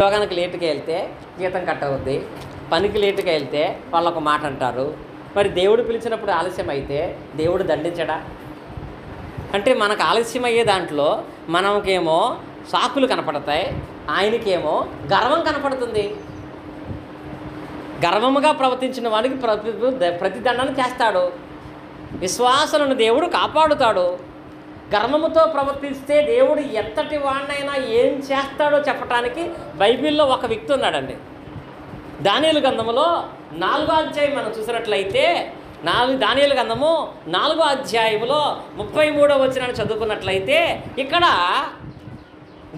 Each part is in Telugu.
ఉద్యోగానికి లేటుగా వెళ్తే జీతం కట్ అవుద్ది, పనికి లేటుగా వెళ్తే వాళ్ళు ఒక మాట అంటారు. మరి దేవుడు పిలిచినప్పుడు ఆలస్యం అయితే దేవుడు దండించడా? అంటే మనకు ఆలస్యం అయ్యే దాంట్లో మనకేమో సాకులు కనపడతాయి, ఆయనకేమో గర్వం కనపడుతుంది. గర్వముగా ప్రవర్తించిన వాడికి ప్రతిదండన చేస్తాడు. విశ్వాసులను దేవుడు కాపాడుతాడు. గర్వముతో ప్రవర్తిస్తే దేవుడు ఎంతటి వాడినైనా ఏం చేస్తాడో చెప్పడానికి బైబిల్లో ఒక వ్యక్తి ఉన్నాడండి. దానియేలు గ్రంథములో 4వ అధ్యాయం మనం చూసినట్లయితే దానియేలు గ్రంథము 4వ అధ్యాయంలో 33వ వచనాన్ని చదువుకున్నట్లయితే ఇక్కడ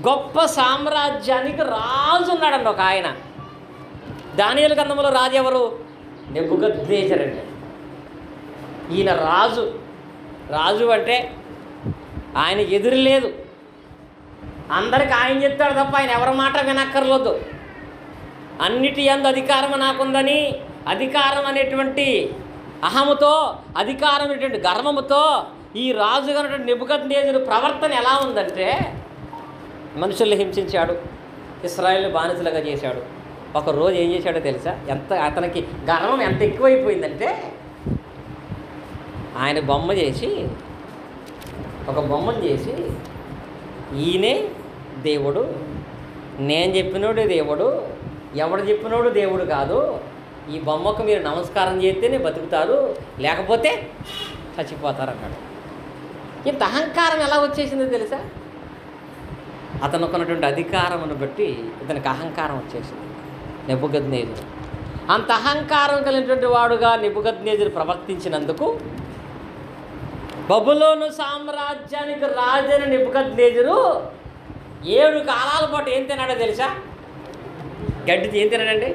గొప్ప సామ్రాజ్యానికి రాజు ఉన్నాడండి ఒక ఆయన. దానియేలు గ్రంథంలో రాజు ఎవరు? నెబుకద్నెజరు అండి. ఈయన రాజు అంటే ఆయన ఎదురు లేదు, అందరికి ఆయన చెప్తాడు తప్ప ఆయన ఎవరి మాట వినక్కర్లేదు. అన్నిటి యందు అధికారం నాకుందని అధికారం అనేటువంటి అహముతో, అధికారం అనేటువంటి గర్వముతో ఈ రాజుగా ఉన్నటువంటి నెబుకద్నెజరు ప్రవర్తన ఎలా ఉందంటే, మనుషుల్ని హింసించాడు, ఇశ్రాయేలుని బానిసలుగా చేశాడు. ఒక రోజు ఏం చేశాడో తెలుసా? అతనికి గర్వం ఎంత ఎక్కువైపోయిందంటే ఆయన ఒక బొమ్మను చేసి ఈయనే దేవుడు, నేను చెప్పినోడు దేవుడు, ఎవడు చెప్పినోడు దేవుడు కాదు, ఈ బొమ్మకు మీరు నమస్కారం చేస్తేనే బతుకుతారు, లేకపోతే చచ్చిపోతారు అన్నాడు. ఇంత అహంకారం ఎలా వచ్చేసిందో తెలుసా? అతనుకున్నటువంటి అధికారమును బట్టి ఇతనికి అహంకారం వచ్చేసింది. నెబుకద్నెజరు అంత అహంకారం కలిగినటువంటి వాడుగా నెబుకద్నెజరు ప్రవర్తించినందుకు బబులోను సామ్రాజ్యానికి రాజైన నెబుకద్నెజరు 7 కాలాల పాటు ఏం తిన్నాడో తెలుసా? గడ్డి. ఏం తిన్నాడండి?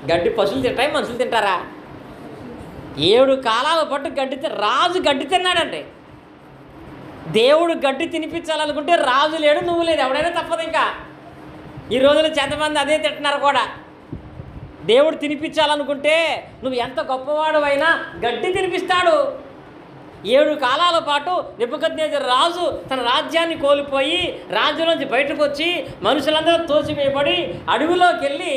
గడ్డి. పశువులు తింటాయి, మనుషులు తింటారా? 7 కాలాల పాటు రాజు గడ్డి తిన్నాడండి. దేవుడు గడ్డి తినిపించాలనుకుంటే రాజు లేడు, నువ్వు లేదు, ఎవడైనా తప్పదు. ఇంకా ఈ రోజుల్లో ఎంతమంది అదే తింటున్నారు కూడా. దేవుడు తినిపించాలనుకుంటే నువ్వు ఎంత గొప్పవాడు అయినా గడ్డి తినిపిస్తాడు. 7 కాలాల పాటు నెబుకద్నెజరు రాజు తన రాజ్యాన్ని కోల్పోయి రాజ్యంలోంచి బయటకు వచ్చి మనుషులందరూ తోసివేయబడి అడవిలోకి వెళ్ళి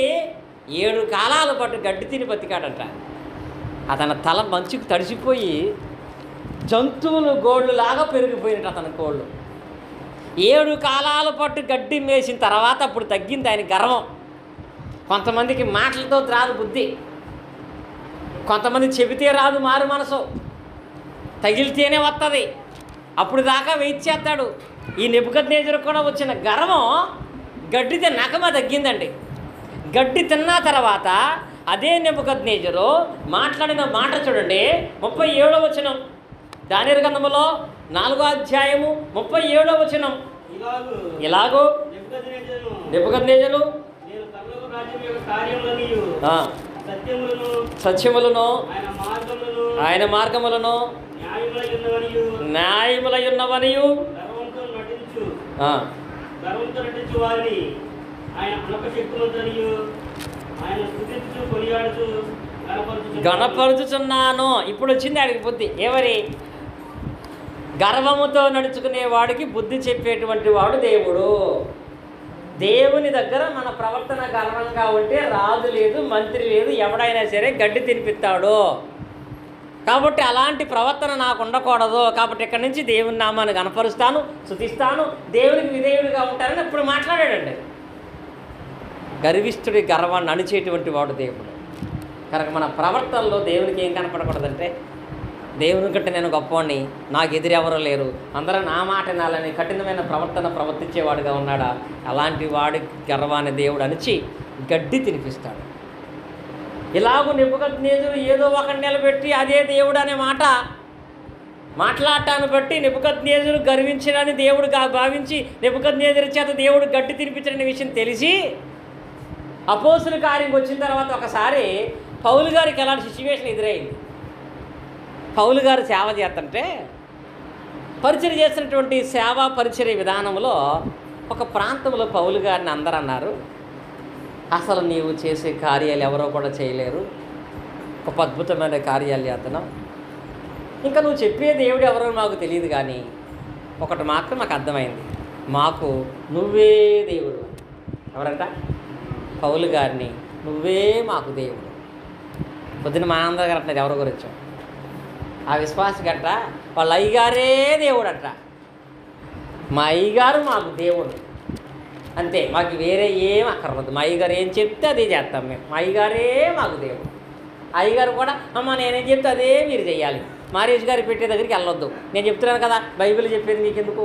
7 కాలాల పాటు గడ్డి తిని బతికాడంట. అతని తల మంచుకు తడిసిపోయి జంతువులు గోళ్ళులాగా పెరిగిపోయినట్టు అతని కోళ్ళు. 7 కాలాల పాటు గడ్డి మేసిన తర్వాత అప్పుడు తగ్గింది ఆయన గర్వం. కొంతమందికి మాటలతో రాదు బుద్ధి, కొంతమంది చెబితే రాదు మారు మనసు, తగిలితేనే వస్తుంది. అప్పుడు దాకా వెయిట్ చేస్తాడు. ఈ నెబుకద్నెజరు కూడా వచ్చిన గర్వం గడ్డి నకమ తగ్గిందండి. గడ్డి తిన్న తర్వాత అదే నెబుకద్నెజరు మాట్లాడిన మాట చూడండి, 37వ వచనం. దానియేలు గ్రంథములో 4వ అధ్యాయము 37వ వచనం. ఇలాగూ నెబుకద్నెజరు సత్యములను ఆయన మార్గములను న్యాయములయున్నవనియు గణపరుచుచున్నాను. ఇప్పుడు వచ్చింది ఆడికి బుద్ధి. ఎవరి? గర్వముతో నడుచుకునేవాడికి బుద్ధి చెప్పేటువంటి వాడు దేవుడు. దేవుని దగ్గర మన ప్రవర్తన గర్వంగా ఉంటే రాజు లేదు, మంత్రి లేదు, ఎవడైనా సరే గడ్డి తినిపిస్తాడు. కాబట్టి అలాంటి ప్రవర్తన నాకు ఉండకూడదు. కాబట్టి ఇక్కడి నుంచి దేవుని నామాన్ని కనపరుస్తాను, స్తుతిస్తాను, దేవునికి విధేయుడిగా ఉంటానని ఇప్పుడు మాట్లాడాడండి. గర్విష్ఠుడి గర్వాన్ని అణిచేటువంటి వాడు దేవుడు. కనుక మన ప్రవర్తనలో దేవునికి ఏం కనపడకూడదంటే, దేవుని కంటే నేను గొప్పవాడిని, నాకు ఎదురెవరూ లేరు, అందరూ నా మాట వినాలని కఠినమైన ప్రవర్తించేవాడుగా ఉన్నాడా? అలాంటి వాడి గర్వాన్ని దేవుడు అణిచి గడ్డి తినిపిస్తాడు. ఇలాగూ నెబుకద్నెజరు ఏదో ఒక నిలబెట్టి అదే దేవుడు అనే మాట మాట్లాడటాన్ని బట్టి నెబుకద్నెజరు గర్వించడాన్ని దేవుడుగా భావించి నెబుకద్నెజరు చేత దేవుడు గడ్డి తినిపించడనే విషయం తెలిసి అపోస్తుల కార్యం వచ్చిన తర్వాత ఒకసారి పౌలు గారికి ఎలాంటి సిచ్యువేషన్ ఎదురైంది. పౌలు గారు సేవ చేస్తుంటే పరిచర్య చేస్తున్నటువంటి సేవా పరిచర్య విధానంలో ఒక ప్రాంతంలో పౌలు గారిని అందరూ అన్నారు, అసలు నీవు చేసే కార్యాలు ఎవరో కూడా చేయలేరు, ఒక అద్భుతమైన కార్యాలు చేస్తున్నావు, ఇంకా నువ్వు చెప్పే దేవుడు ఎవరో మాకు తెలియదు, కానీ ఒకటి మాత్రం మాకు అర్థమైంది, మాకు నువ్వే దేవుడు. ఎవరంట? పౌలు గారిని నువ్వే మాకు దేవుడు. పొద్దున మా అందరి గారు అంటున్నారు ఎవరి గురించో. ఆ విశ్వాస గట్ట వాళ్ళ అయ్యగారే దేవుడు అంట. మా అయ్యగారు మాకు దేవుడు అంతే, మాకు వేరే ఏం అక్కర్లేదు. మా అయ్యగారు ఏం చెప్తే అదే చేస్తాం మేము. మా అయ్యగారే మాకు దేవుడు. అయ్యగారు కూడా అమ్మ నేనేం చెప్తే అదే మీరు చెయ్యాలి. మారేష్ గారు పెట్టే దగ్గరికి వెళ్ళొద్దు. నేను చెప్తున్నాను కదా బైబిల్ చెప్పేది మీకు ఎందుకు.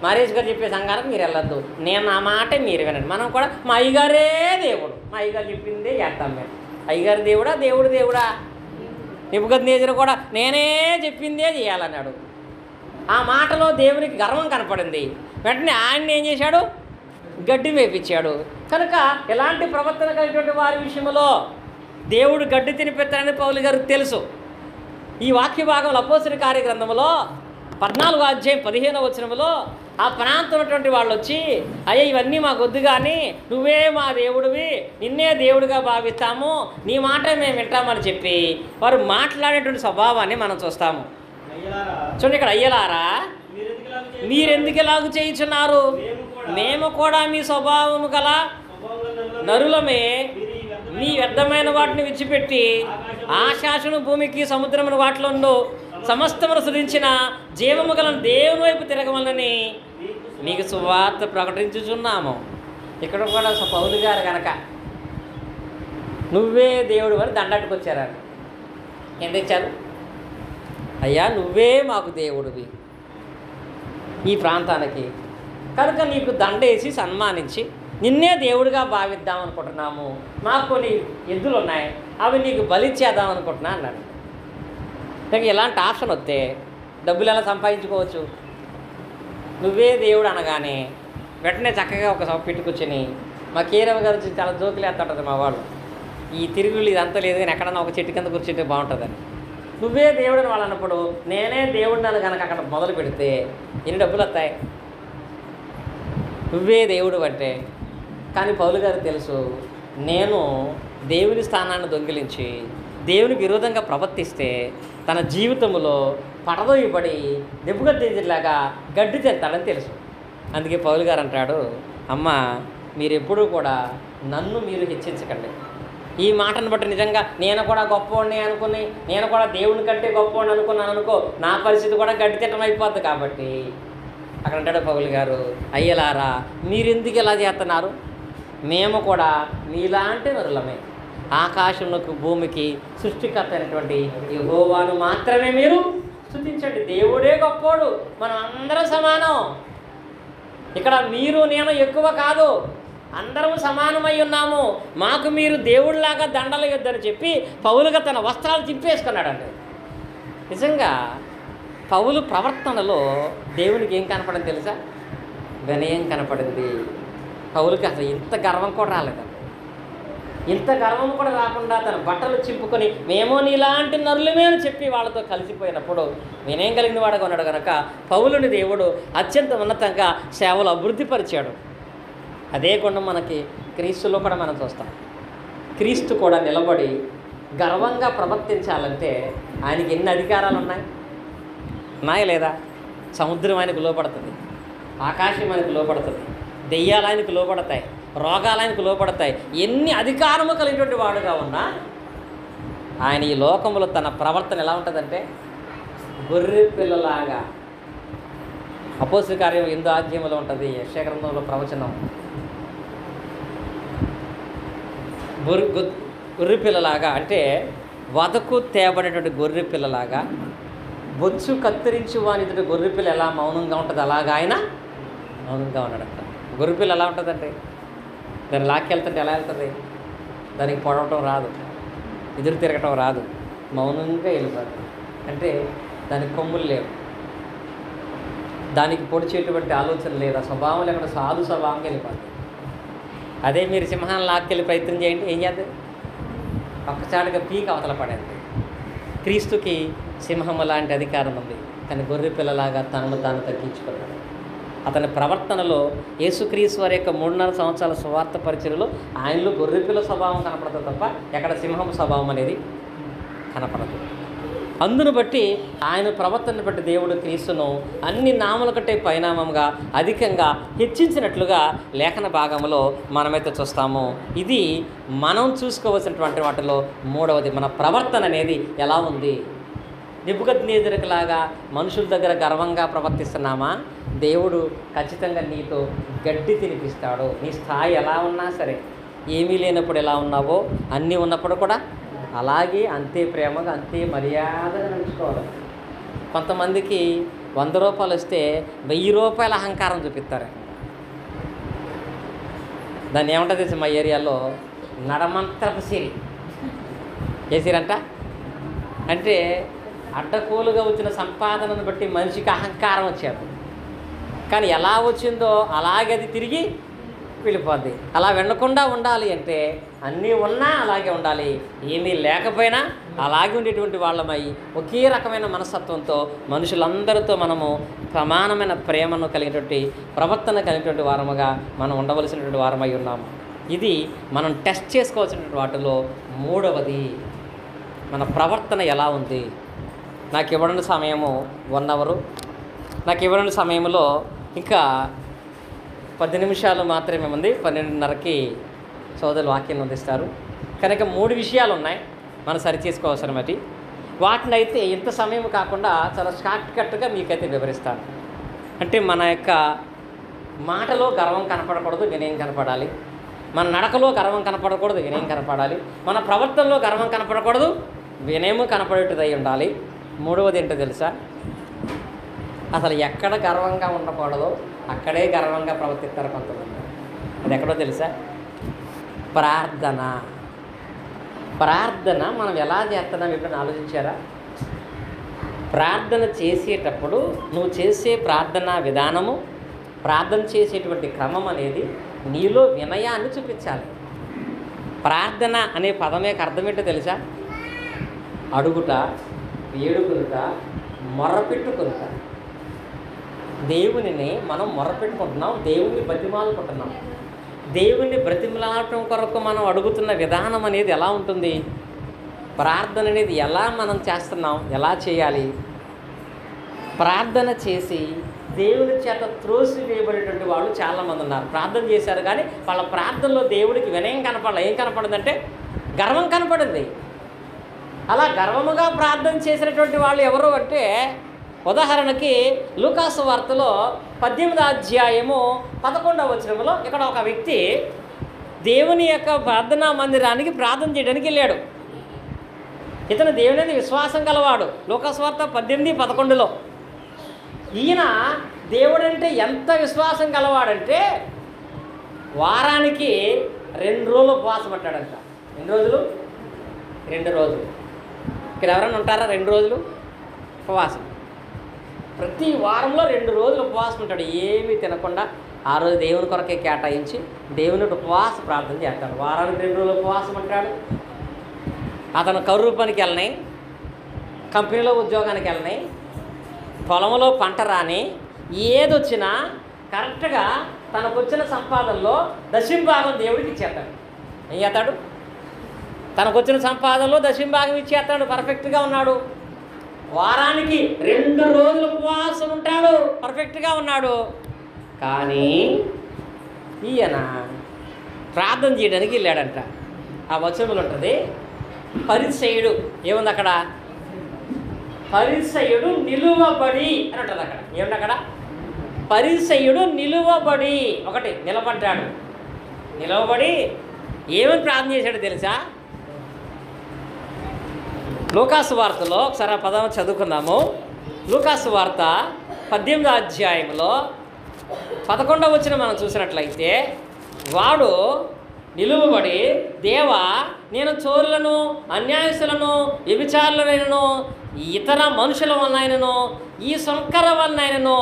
మారేష్ గారు చెప్పే సంఘానికి మీరు వెళ్ళొద్దు. నేను నా మాటే మీరు వినండి. మనం కూడా మా అయ్యగారే దేవుడు, మా అయ్యగారు చెప్పిందే చేస్తాం మేము. అయ్యగారు దేవుడా, దేవుడు దేవుడా. నెబుకద్నెజరు కూడా నేనే చెప్పిందే చేయాలన్నాడు. ఆ మాటలో దేవునికి గర్వం కనపడింది. వెంటనే ఆయన్ని ఏం చేశాడు, గడ్డి వేపించాడు. కనుక ఎలాంటి ప్రవర్తన కలిగినటువంటి వారి విషయంలో దేవుడు గడ్డి తినిపెత్తాడని పౌలు గారికి తెలుసు. ఈ వాక్య భాగంలో అపోస్తలుల కార్యగ్రంథంలో 14వ అధ్యాయం 15వ వచనంలో ఆ ప్రాంతం ఉన్నటువంటి వాళ్ళు వచ్చి అయ్యా ఇవన్నీ మాకు వద్దు కానీ నువ్వే మా దేవుడివి, నిన్నే దేవుడిగా భావిస్తాము, నీ మాటే మేము వింటామని చెప్పి వారు మాట్లాడేటువంటి స్వభావాన్ని మనం చూస్తాము. చూడండి ఇక్కడ, అయ్యలారా మీరెందుకు ఎలాగూ చేయుచున్నారు, మేము కూడా మీ స్వభావము గల నరులమే, మీ వ్యర్థమైన వాటిని విడిచిపెట్టి ఆకాశమును భూమికి సముద్రమును వాటిలో సమస్తమును సృజించిన జీవము గల దేవుని వైపు తిరగవలనని మీకు సువార్త ప్రకటించుచున్నాము. ఇక్కడ కూడా పౌలు గారు కనుక నువ్వే దేవుడు అని దండట్టుకొచ్చారు. ఏం తెచ్చారు, అయ్యా నువ్వే మాకు దేవుడివి ఈ ప్రాంతానికి, కనుక నీకు దండేసి సన్మానించి నిన్నే దేవుడిగా భావిద్దాం అనుకుంటున్నాము. మాకు కొన్ని ఎద్దులు ఉన్నాయి, అవి నీకు బలిచ్చేద్దాం అనుకుంటున్నా అన్నాడు. నాకు ఎలాంటి ఆప్షన్ వస్తే డబ్బులు ఎలా సంపాదించుకోవచ్చు. నువ్వే దేవుడు అనగానే వెంటనే చక్కగా ఒక పెట్టుకొచ్చుని మా కీరవ గారు చాలా జోకులు వేస్తుంటుంది మా వాళ్ళు. ఈ తిరుగులు ఇదంతా లేదు కానీ ఎక్కడన్నా ఒక చెట్టు కింద కూర్చుంటే బాగుంటుందని. నువ్వే దేవుడు అని వాళ్ళు అన్నప్పుడు నేనే దేవుడిని అని కనుక అక్కడ మొదలు పెడితే ఎన్ని డబ్బులు వస్తాయి. నువ్వే దేవుడు అంటే. కానీ పౌలు గారు తెలుసు, నేను దేవుని స్థానాన్ని దొంగిలించి దేవునికి విరోధంగా ప్రవర్తిస్తే తన జీవితంలో పడదోయబడి నెబుకద్నెజరులాగా గడ్డి తింటాడని తెలుసు. అందుకే పౌలు గారు అంటాడు, అమ్మ మీరు ఎప్పుడూ కూడా నన్ను మీరు హెచ్చించకండి. ఈ మాటను బట్టి నిజంగా నేను కూడా గొప్పవాడిని అనుకుని, నేను కూడా దేవుని కంటే గొప్పవాడిని అనుకున్నాను అనుకో, నా పరిస్థితి కూడా గడ్డి తింటం అయిపోద్ది. కాబట్టి అక్కడ అంటాడు పౌలు గారు, అయ్యలారా మీరెందుకు ఇలా చేస్తున్నారు, మేము కూడా మీలాంటి నరులమే, ఆకాశంలోకి భూమికి సృష్టికర్త అయినటువంటి యెహోవాను మాత్రమే మీరు స్తుతించండి. దేవుడే గొప్పోడు, మనం అందరం సమానం. ఇక్కడ మీరు నేను ఎక్కువ కాదు, అందరం సమానమై ఉన్నాము, మాకు మీరు దేవుడిలాగా దండలు ఇద్దని చెప్పి పౌలుగా తన వస్త్రాలు చింపేసుకున్నాడండి. నిజంగా పౌలు ప్రవర్తనలో దేవునికి ఏం కనపడింది తెలుసా, వినయం కనపడింది. పౌలుకి అసలు ఇంత గర్వం కూడా రాలేదండి. ఇంత గర్వం కూడా రాకుండా తన బట్టలు చింపుకొని మేము నీలాంటి నరులమే అని చెప్పి వాళ్ళతో కలిసిపోయినప్పుడు వినయం కలిగిన వాడుగా ఉన్నాడు కనుక పౌలుని దేవుడు అత్యంత ఉన్నతంగా సేవలు అభివృద్ధిపరిచాడు. అదే గుణం మనకి క్రీస్తులో కూడా మనం చూస్తాం. క్రీస్తు కూడా నిలబడి గర్వంగా ప్రవర్తించాలంటే ఆయనకి ఎన్ని అధికారాలు ఉన్నాయా లేదా? సముద్రం ఆయనకు లోపడుతుంది, ఆకాశం ఆయనకు లోపడుతుంది, దెయ్యాలు ఆయనకు లోపడతాయి, రోగాలు ఆయనకు లోపడతాయి. ఎన్ని అధికారము కలిగినటువంటి వాడుగా ఉన్నా ఆయన ఈ లోకంలో తన ప్రవర్తన ఎలా ఉంటుందంటే గొర్రె పిల్లలాగా. అపోస్తలుల కార్యం 8వ అధ్యాయంలో ఉంటుంది, యెషయా గ్రంథంలో ప్రవచనం. గొర్రె పిల్లలాగా అంటే వదకు తేబడినటువంటి గొర్రె పిల్లలాగా, బొచ్చు కత్తిరించు వానితో గొర్రె పిల్ల ఎలా మౌనంగా ఉంటుంది అలాగా ఆయన మౌనంగా ఉన్నాడంట. గొర్రె పిల్ల ఎలా ఉంటుందంటే దాన్ని లాక్కెళ్తుంటే ఎలా వెళ్తుంది, దానికి పొడవటం రాదు, ఎదురు తిరగటం రాదు, మౌనంగా వెళ్ళిపోతుంది. అంటే దానికి కొమ్ములు లేవు, దానికి పొడిచేటువంటి ఆలోచన లేదు, ఆ స్వభావం లేకుండా సాధు స్వభావంగా వెళ్ళిపోతుంది. అదే మీరు సింహాన్ని లాక్కెళ్ళి ప్రయత్నం చేయండి, ఏం చేద్దాం, ఒక్కసారిగా పీక అవతల పడేది. క్రీస్తుకి సింహం లాంటి అధికారం ఉంది, కానీ గొర్రె పిల్లలాగా తనను తాను తగ్గించుకున్నాడు. అతని ప్రవర్తనలో యేసుక్రీస్తు వారి యొక్క 3.5 సంవత్సరాల సువార్త పరిచర్యలో ఆయనలో గొర్రెపిల్ల స్వభావం కనపడదు తప్ప ఎక్కడ సింహం స్వభావం అనేది కనపడదు. అందును బట్టి ఆయన ప్రవర్తనను బట్టి దేవుడు క్రీస్తును అన్ని నామల కంటే పరిణామంగా అధికంగా హెచ్చించినట్లుగా లేఖన భాగంలో మనమైతే చూస్తాము. ఇది మనం చూసుకోవాల్సినటువంటి వాటిలో మూడవది, మన ప్రవర్తన అనేది ఎలా ఉంది. నెబుకద్నెజరులాగా మనుషుల దగ్గర గర్వంగా ప్రవర్తిస్తున్నామా? దేవుడు ఖచ్చితంగా నీతో గడ్డి తినిపిస్తాడు. నీ స్థాయి ఎలా ఉన్నా సరే, ఏమీ లేనప్పుడు ఎలా ఉన్నావో అన్నీ ఉన్నప్పుడు కూడా అలాగే అంతే ప్రేమగా అంతే మర్యాదగా నడుచుకోవాలి. కొంతమందికి 100 రూపాయలు వస్తే 1000 రూపాయల అహంకారం చూపిస్తారు. దాన్ని ఏమంటుంది తెలుసు మా ఏరియాలో? నడమంతరపు సిరి. ఏ సిరంట అంటే అడ్డకోలుగా వచ్చిన సంపాదనను బట్టి మనిషికి అహంకారం వచ్చేది. కానీ ఎలా వచ్చిందో అలాగే అది తిరిగి వెళ్ళిపోద్ది. అలా వెళ్ళకుండా ఉండాలి అంటే అన్నీ ఉన్నా అలాగే ఉండాలి, ఏమీ లేకపోయినా అలాగే ఉండేటువంటి వాళ్ళమై ఒకే రకమైన మనస్తత్వంతో మనుషులందరితో మనము సమానమైన ప్రేమను కలిగినటువంటి ప్రవర్తన కలిగినటువంటి వారముగా మనం ఉండవలసినటువంటి వారమై ఉన్నాము. ఇది మనం టెస్ట్ చేసుకోవాల్సినటువంటి వాటిలో మూడవది, మన ప్రవర్తన ఎలా ఉంది. నాకు ఇవ్వడం సమయము 1 అవరు, నాకు ఇవ్వడం సమయంలో ఇంకా 10 నిమిషాలు మాత్రమే ఉంది. 12:30కి సోదరులు వాక్యాన్ని అందిస్తారు. కనుక 3 విషయాలు ఉన్నాయి మనం సరి చేసుకోవాల్సిన బట్టి. వాటిని అయితే ఇంత సమయం కాకుండా చాలా షార్ట్ కట్గా మీకైతే వివరిస్తాను. అంటే మన యొక్క మాటలో గర్వం కనపడకూడదు, వినయం కనపడాలి. మన నడకలో గర్వం కనపడకూడదు, వినయం కనపడాలి. మన ప్రవర్తనలో గర్వం కనపడకూడదు, వినయము కనపడేటిదై ఉండాలి. మూడవది ఏంటో తెలుసా? అసలు ఎక్కడ గర్వంగా ఉండకూడదో అక్కడే గర్వంగా ప్రవర్తిస్తారు కొంతమంది. అది ఎక్కడో తెలుసా? ప్రార్థన. ప్రార్థన మనం ఎలా చేస్తున్నాం ఎప్పుడైనా ఆలోచించారా? ప్రార్థన చేసేటప్పుడు నువ్వు చేసే ప్రార్థన విధానము, ప్రార్థన చేసేటువంటి క్రమం అనేది నీలో వినయాన్ని చూపించాలి. ప్రార్థన అనే పదమేకి అర్థం ఏంటో తెలుసా? అడుగుట, వేడుకొనుట, మొర్రపెట్టుకొనుట. దేవునిని మనం మొర్రపెట్టుకుంటున్నాం, దేవుణ్ణి బ్రతిమాలుకుంటున్నాం. దేవుణ్ణి బ్రతిమలాడటం కొరకు మనం అడుగుతున్న విధానం అనేది ఎలా ఉంటుంది? ప్రార్థన అనేది ఎలా మనం చేస్తున్నాం, ఎలా చేయాలి? ప్రార్థన చేసి దేవుని చేత త్రోసి వేయబడేటువంటి వాళ్ళు చాలామంది ఉన్నారు. ప్రార్థన చేశారు కానీ వాళ్ళ ప్రార్థనలో దేవుడికి వినయం కనపడలే. ఏం కనపడిందంటే గర్వం కనపడింది. అలా గర్వముగా ప్రార్థన చేసినటువంటి వాళ్ళు ఎవరు అంటే, ఉదాహరణకి లూకాసు వార్తలో 18వ అధ్యాయము 11వ వచనంలో ఇక్కడ ఒక వ్యక్తి దేవుని యొక్క ప్రార్థనా మందిరానికి ప్రార్థన చేయడానికి వెళ్ళాడు. ఇతను దేవుని మీద విశ్వాసం గలవాడు. లూకాసు వార్త 18:11లో ఈయన దేవుడంటే ఎంత విశ్వాసం గలవాడంటే వారానికి 2 రోజులు ఉపవాసం పట్టాడంట. ఎన్ని రోజులు? 2 రోజులు. ఇక్కడ ఎవరైనా ఉంటారా 2 రోజులు ఉపవాసం? ప్రతి వారంలో 2 రోజులు ఉపవాసం ఉంటాడు, ఏమీ తినకుండా. ఆ రోజు దేవుని కొరకే కేటాయించి దేవుని ఉపవాస ప్రార్థన చేస్తాడు. వారానికి 2 రోజులు ఉపవాసం అంటాడు. అతను కరువు పనికి వెళ్ళినాయి, కంపెనీలో ఉద్యోగానికి వెళ్ళినాయి, పొలంలో పంట రాని, ఏదొచ్చినా కరెక్ట్గా తనకు వచ్చిన సంపాదనలో దశంభాగం దేవుడికి ఇచ్చేస్తాడు. ఏం చేస్తాడు? తనకు వచ్చిన సంపాదనలో దశంభాగం ఇచ్చేస్తాడు. పర్ఫెక్ట్గా ఉన్నాడు. వారానికి 2 రోజులు ఉపవాసం ఉంటాడు, పర్ఫెక్ట్గా ఉన్నాడు. కానీ ఈయన ప్రార్థన చేయడానికి వెళ్ళాడంట. ఆ వచనములు ఉంటుంది, పరిసయ్యుడు. ఏముంది అక్కడ? పరిసయ్యుడు నిలువబడి అని ఉంటుంది అక్కడ. ఏముంది అక్కడ? పరిసయ్యుడు నిలువబడి. ఒకటి నిలబడ్డాడు. నిలవబడి ఏమని ప్రార్థన చేశాడు తెలుసా? లూకాసు వార్తలో ఒకసారి ఆ పదం చదువుకుందాము. లూకాసు వార్త 18వ అధ్యాయంలో 11వ వచనం మనం చూసినట్లయితే, వాడు నిలువబడి, దేవా, నేను చోరులను, అన్యాయస్తులను, వ్యభిచారులనైనను, ఇతర మనుషుల వలనైనను, ఈ సంకర వలనైనను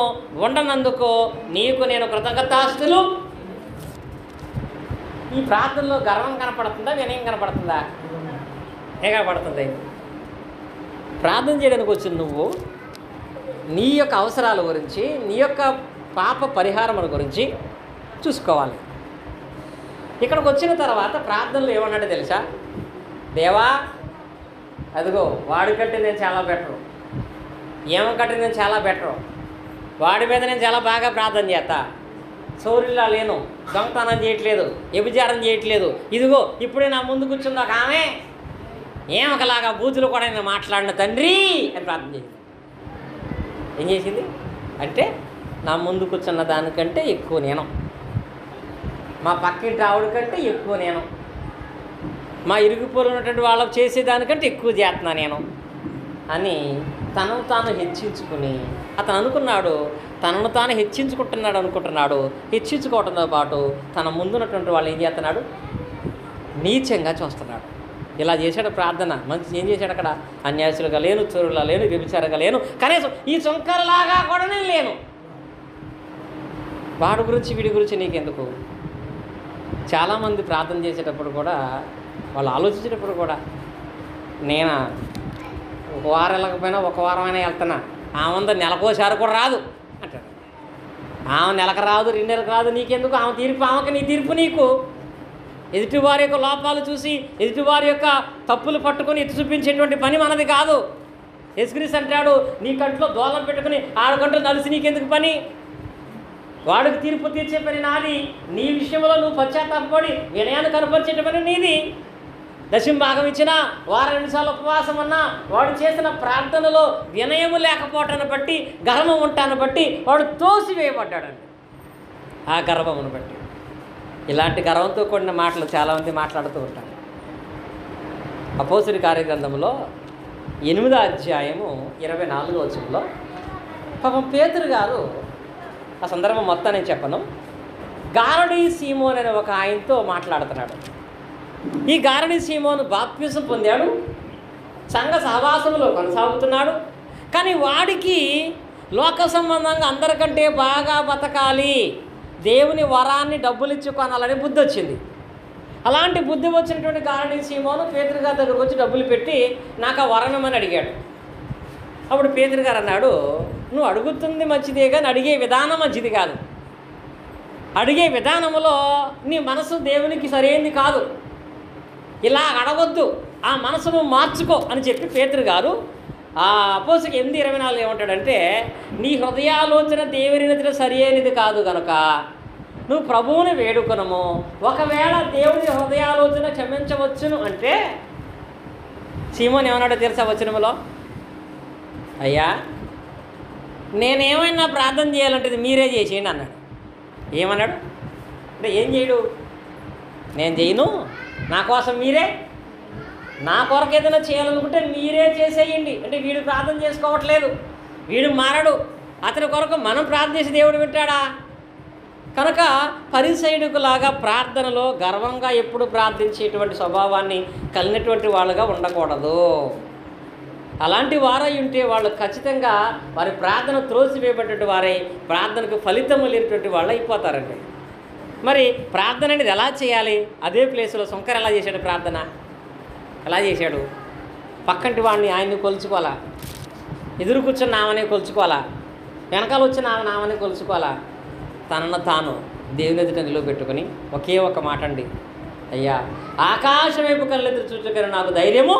ఉండనందుకు నీకు నేను కృతజ్ఞతాస్తులు. ఈ ప్రార్థనలో గర్వం కనపడుతుందా, వినయం కనపడుతుందా? ఏ కనపడుతుంది? ప్రార్థన చేయడానికి వచ్చిన నువ్వు నీ యొక్క అవసరాల గురించి, నీ యొక్క పాప పరిహారముల గురించి చూసుకోవాలి. ఇక్కడికి వచ్చిన తర్వాత ప్రార్థనలు ఏమన్నాడో తెలుసా? దేవా, అదిగో వాడికంటే నేను చాలా బెటరు, ఏమకంటే నేను చాలా బెటరు, వాడి మీద నేను చాలా బాగా ప్రార్థన చేస్తా, చోరీలా లేను, దొంగతనం చేయట్లేదు, వ్యభిచారం చేయట్లేదు, ఇదిగో ఇప్పుడే నా ముందు కూర్చుంది ఒక ఆమె ఏమొకలాగా బూతులు కూడా నేను మాట్లాడిన తండ్రి అని ప్రార్థన చేసింది. ఏం చేసింది అంటే నా ముందు కూర్చున్న దానికంటే ఎక్కువ నేను, మా పక్కింటి ఆవిడ కంటే ఎక్కువ నేను, మా ఇరుగుపొరు ఉన్నటువంటి వాళ్ళకు చేసేదానికంటే ఎక్కువ చేస్తున్నా నేను అని తనను తాను హెచ్చించుకుని అతను అనుకున్నాడు. తనను తాను హెచ్చించుకుంటున్నాడు. హెచ్చించుకోవడంతో పాటు తన ముందున్నటువంటి వాళ్ళు ఏం చేస్తున్నాడు, నీచంగా చూస్తున్నాడు. ఇలా చేశాడు ప్రార్థన. మంచి ఏం చేశాడు అక్కడ, అన్యాసులుగా లేను, చోరులా లేను, వ్యభిచారంగా లేను, కనీసం ఈ చొంకరలాగా కూడా నేను లేను. వాడి గురించి వీడి గురించి నీకెందుకు? చాలామంది ప్రార్థన చేసేటప్పుడు కూడా వాళ్ళు ఆలోచించేటప్పుడు కూడా నేను ఒక వారం వెళ్ళకపోయినా ఒక వారమైనా వెళ్తున్నా, ఆమె నెలకోసారి కూడా రాదు అంటాడు. ఆమె నెలకు రాదు, 2 నెలలకు రాదు, నీకెందుకు? ఆమె తీర్పు ఆమెకి, నీ తీర్పు నీకు. ఎదుటివారి యొక్క లోపాలు చూసి ఎదుటివారి యొక్క తప్పులు పట్టుకొని ఎత్తి చూపించేటువంటి పని మనది కాదు. యేసుక్రీస్తు అంటాడు, నీ కంట్లో దోలం పెట్టుకుని ఆడు కంట్లో నలిసి నీకెందుకు పని? వాడికి తీర్పు తీర్చే పని నాది. నీ విషయంలో నువ్వు పశ్చాత్తాపడి వినయాన్ని కనపరిచే పని నీది. దశమ భాగం ఇచ్చినా, వారం నిమిషాలు ఉపవాసం అన్నా, వాడు చేసిన ప్రార్థనలో వినయము లేకపోవటాన్ని బట్టి, గర్వం ఉంటాన్ని బట్టి వాడు తోసివేయబడ్డాడండి. ఆ గర్వమును బట్టి. ఇలాంటి గర్వంతో కూడిన మాటలు చాలామంది మాట్లాడుతూ ఉంటారు. అపోస్తలుల కార్యగ్రంథంలో 8వ అధ్యాయము 24వ వచనంలో పాపం పేతురు గారు, ఆ సందర్భం మొత్తం నేను చెప్పను, గారడీ సీమోన్ అనే ఒక ఆయనతో మాట్లాడుతున్నాడు. ఈ గారడీ సీమోను బాప్తిసం పొందాడు, సంఘ సహవాసంలో కొనసాగుతున్నాడు. కానీ వాడికి లోక సంబంధంగా అందరికంటే బాగా బతకాలి, దేవుని వరాన్ని డబ్బులు ఇచ్చి కొనాలని బుద్ధి వచ్చింది. అలాంటి బుద్ధి వచ్చినటువంటి గారడీ సీమోను పేతురు గారి దగ్గరకు వచ్చి డబ్బులు పెట్టి నాకు ఆ వరం ఇమ్మని అడిగాడు. అప్పుడు పేతురు గారు అన్నాడు, నువ్వు అడుగుతుంది మంచిదే కానీ అడిగే విధానం మంచిది కాదు. అడిగే విధానంలో నీ మనసు దేవునికి సరైనది కాదు, ఇలా అడగొద్దు, ఆ మనసును మార్చుకో అని చెప్పి పేతురు గారు ఆ అపోస్తలుల 8:24 ఏమంటాడంటే, నీ హృదయాలోచన దేవుని ఎదుట సరి అయినది కాదు కనుక నువ్వు ప్రభువుని వేడుకొనము, ఒకవేళ దేవుని హృదయాలోచన క్షమించవచ్చును అంటే. సీమోన్ ఏమన్నాడో తెలుసా వచనంలో, అయ్యా నేనేమైనా ప్రార్థన చేయాలంటే మీరే చేసేయండి అన్నాడు. ఏమన్నాడు అంటే, ఏం చేయడు, నేను చేయను, నా కోసం మీరే, నా కొరకు ఏదైనా చేయాలనుకుంటే మీరే చేసేయండి అంటే. వీడు ప్రార్థన చేసుకోవట్లేదు, వీడు మారడు, అతని కొరకు మనం ప్రార్థన చేసి దేవుడు వింటాడా? కనుక పరిసయ్యుడిలాగా ప్రార్థనలో గర్వంగా ఎప్పుడు ప్రార్థించేటువంటి స్వభావాన్ని కలిగినటువంటి వాళ్ళుగా ఉండకూడదు. అలాంటి వారై ఉంటే వాళ్ళు ఖచ్చితంగా వారి ప్రార్థన త్రోసివేయబడినటువంటి వారై ప్రార్థనకు ఫలితము లేనటువంటి వాళ్ళు అయిపోతారండి. మరి ప్రార్థన అనేది ఎలా చేయాలి? అదే ప్లేస్లో శంకర్ ఎలా చేశాడు ప్రార్థన? ఎలా చేశాడు? పక్కంటి వాడిని ఆయన్ని కొలుచుకోవాలా, ఎదురు కూర్చున్న ఆమెనే కొలుచుకోవాలా, వెనకాల వచ్చిన ఆమెనే కొలుచుకోవాలా. తనను తాను దేవుని ఎదుట నిలవబెట్టుకొని ఒకే ఒక మాట అండి, అయ్యా ఆకాశం వైపు కళ్ళెదురు చూచుకొని నాకు ధైర్యము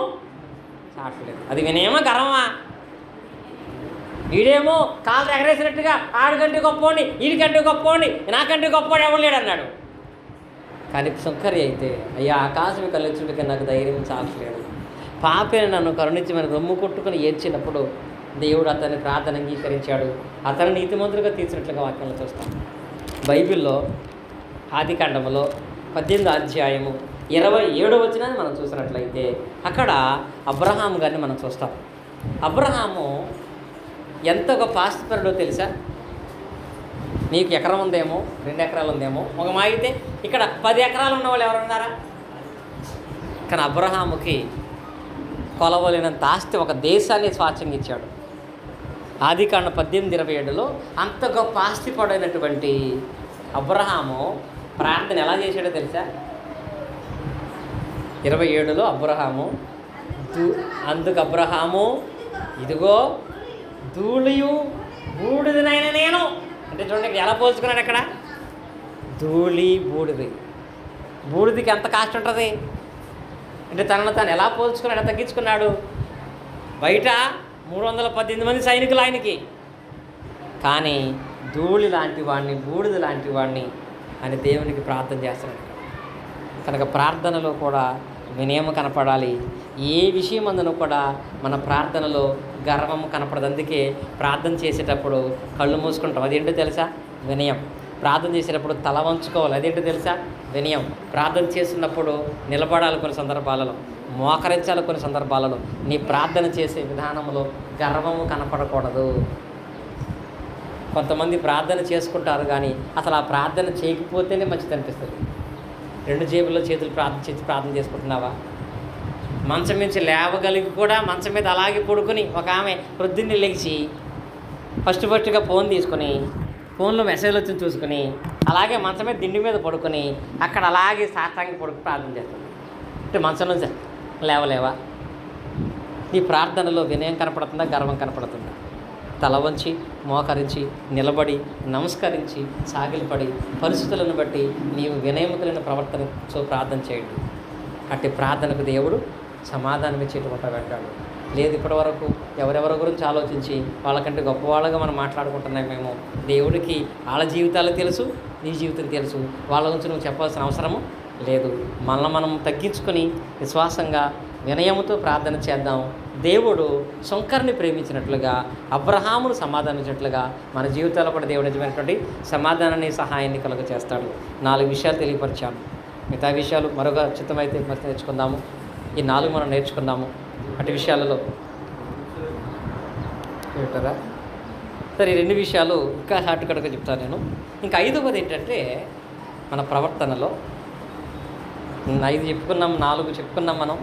చాటలేదు. అది వినేమో గర్వమా? వీడేమో కాళ్ళు ఎగరేసినట్టుగా ఆడికంటే గొప్పవాడిని, వీడికంటే గొప్పవాడిని, నాకంటే గొప్పవాడు ఎవరు లేడు అన్నాడు. కానీ శంకరి అయితే, అయ్యా ఆకాశం కళ్ళెచ్చుడికి నాకు ధైర్యం చాలట్లేదు, పాపని నన్ను కరుణించి మనకు రొమ్ము కొట్టుకుని ఏడ్చినప్పుడు దేవుడు అతని ప్రార్థన అంగీకరించాడు, అతను నీతిమంతులుగా తీర్చినట్లుగా వాక్యంలో చూస్తాం. బైబిల్లో ఆదికాండములో 18వ అధ్యాయము 27వ వచనాన్ని మనం చూసినట్లయితే అక్కడ అబ్రహాము గారిని మనం చూస్తాం. అబ్రహాము ఎంత గొప్ప ఆస్తిపరుడో తెలుసా? నీకు ఎకరం ఉందేమో, 2 ఎకరాలు ఉందేమో, ఒక మాగితే ఇక్కడ 10 ఎకరాలు ఉన్న వాళ్ళు ఎవరున్నారా? కానీ అబ్రహాముకి కొలవలేనంత ఆస్తి, ఒక దేశాన్ని స్వాచ్ఛంగా ఇచ్చాడు. ఆదికాండం 18:27లో అంత గొప్ప ఆస్తి పడైనటువంటి అబ్రహాము ప్రార్థన ఎలా చేశాడో తెలుసా? 27లో అబ్రహాము అందుకు అబ్రహాము, ఇదిగో ధూళియు బూడిదనైన నేను అంటే చూడండి ఎలా పోల్చుకున్నాడు అక్కడ. ధూళి బూడిది, బూడిదికి ఎంత కాస్ట్ ఉంటుంది అంటే తనను తాను ఎలా పోల్చుకున్నాడు, తగ్గించుకున్నాడు. బయట 318 మంది సైనికులు ఆయనకి, కానీ ధూళి లాంటి వాడిని, బూడిద లాంటి వాడిని అని దేవునికి ప్రార్థన చేస్తున్నాడు. కనుక ప్రార్థనలో కూడా వినయం కనపడాలి. ఏ విషయం అందును కూడా మన ప్రార్థనలో గర్వం కనపడదు. అందుకే ప్రార్థన చేసేటప్పుడు కళ్ళు మూసుకుంటాం, అదేంటో తెలుసా? వినయం. ప్రార్థన చేసేటప్పుడు తల వంచుకోవాలి, అదేంటో తెలుసా? వినయం. ప్రార్థన చేస్తున్నప్పుడు నిలబడాలి కొన్ని సందర్భాలలో, మోకరించాలి కొన్ని సందర్భాలలో. నీ ప్రార్థన చేసే విధానంలో గర్వము కనపడకూడదు. కొంతమంది ప్రార్థన చేసుకుంటారు కానీ అసలు ఆ ప్రార్థన చేయకపోతేనే మంచిది అనిపిస్తుంది. 2 జేబుల్లో చేతులు ప్రార్థన చేసుకుంటున్నావా? మంచం నుంచి లేవగలిగి కూడా మంచం మీద అలాగే పడుకొని, ఒక ఆమె ప్రొద్దున్నే లెగిసి ఫస్ట్గా ఫోన్ తీసుకొని ఫోన్లో మెసేజ్లు వచ్చి చూసుకుని అలాగే మంచం మీద దిండి మీద పడుకొని అక్కడ అలాగే సాష్టాంగ పడుకు ప్రార్థన చేస్తుంది. అంటే మంచం నుంచి లేవలేవా? నీ ప్రార్థనలో వినయం కనపడుతుందా, గర్వం కనపడుతుందా? తల వంచి, మోకరించి, నిలబడి, నమస్కరించి, సాగిలపడి, పరిస్థితులను బట్టి నీవు వినయము కలిగిన ప్రవర్తనతో ప్రార్థన చేయండి. అట్టి ప్రార్థనకు దేవుడు సమాధానం ఇచ్చేటువంటి పెట్టాడు. లేదు ఇప్పటి వరకు ఎవరెవరి గురించి ఆలోచించి వాళ్ళకంటే గొప్పవాళ్ళగా మనం మాట్లాడుకుంటున్నాం మేము. దేవుడికి వాళ్ళ జీవితాలు తెలుసు, నీ జీవితం తెలుసు. వాళ్ళ గురించి నువ్వు చెప్పాల్సిన అవసరము లేదు. మనల్ని మనం తగ్గించుకొని విశ్వాసంగా వినయముతో ప్రార్థన చేద్దాం. దేవుడు శంకర్ని ప్రేమించినట్లుగా, అబ్రహామును సమాధానించినట్లుగా మన జీవితాల్లో కూడా దేవుడు నిజమైనటువంటి సమాధానాన్ని, సహాయాన్ని కలుగ చేస్తాడు. 4 విషయాలు తెలియపరిచాను. మిగతా విషయాలు మరొక చిత్తమైతే మరి నేర్చుకుందాము. ఈ 4 మనం నేర్చుకుందాము. అటు విషయాలలో ఏమిటారా సరే, ఈ 2 విషయాలు ఇంకా షార్ట్ కట్గా చెప్తాను నేను. ఇంకా 5వది ఏంటంటే మన ప్రవర్తనలో 5 చెప్పుకున్నాం, 4 చెప్పుకున్నాం మనం.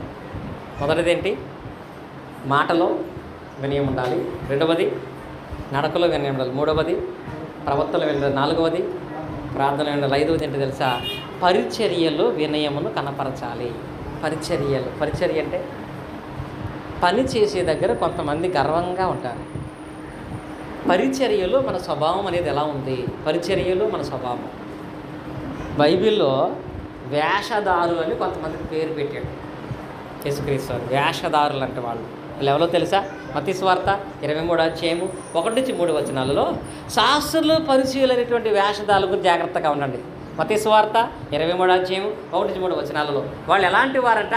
మొదటిది ఏంటి? మాటలో వినయం ఉండాలి. 2వది నడకలో వినయం ఉండాలి. 3వది ప్రవర్తనలో వినయం. 4వది ప్రార్థన ఉండాలి. 5వది ఏంటి తెలుసా? పరిచర్యలో వినయమును కనపరచాలి. పరిచర్య అంటే పని చేసే దగ్గర కొంతమంది గర్వంగా ఉంటారు. పరిచర్యలో మన స్వభావం అనేది ఎలా ఉంది? పరిచర్యలో మన స్వభావం. బైబిల్లో వేషధారులు అని కొంతమందికి పేరు పెట్టాడు యేసుక్రీస్తు. వేషధారులు అంటే వాళ్ళు ఎవరో తెలుసా? మత్తయి సువార్త 23వ అధ్యాయము 1-3 వచనాలలో శాస్త్రులు, పరిచయులు అనేటువంటి వేషధారుల గురించి జాగ్రత్తగా ఉండండి. మత్తయి సువార్త 23వ అధ్యాయము 1-3 వచనాలలో వాళ్ళు ఎలాంటి వారట?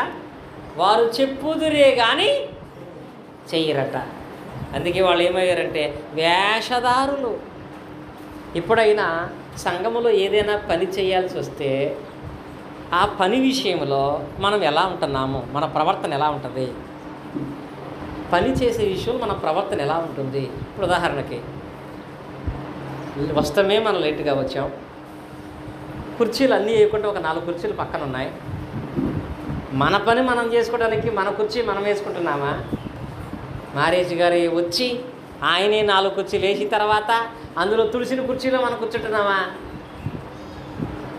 వారు చెప్పుదురే కానీ చెయ్యరట. అందుకే వాళ్ళు ఏమయ్యారంటే వేషధారులు. ఎప్పుడైనా సంఘములో ఏదైనా పని చేయాల్సి వస్తే ఆ పని విషయంలో మనం ఎలా ఉంటున్నాము, మన ప్రవర్తన ఎలా ఉంటుంది? పని చేసే విషయంలో మన ప్రవర్తన ఎలా ఉంటుంది? ఇప్పుడు ఉదాహరణకి వస్తమే మనం లేట్గా వచ్చాం, కుర్చీలు అన్నీ వేయకుండా ఒక 4 కుర్చీలు పక్కన ఉన్నాయి. మన పని మనం చేసుకోవడానికి మన కుర్చీ మనం వేసుకుంటున్నామా? మ్యారేజ్ గారు వచ్చి ఆయనే 4 కుర్చీలు వేసిన తర్వాత అందులో తులసిన కుర్చీలో మనం కూర్చుంటున్నామా?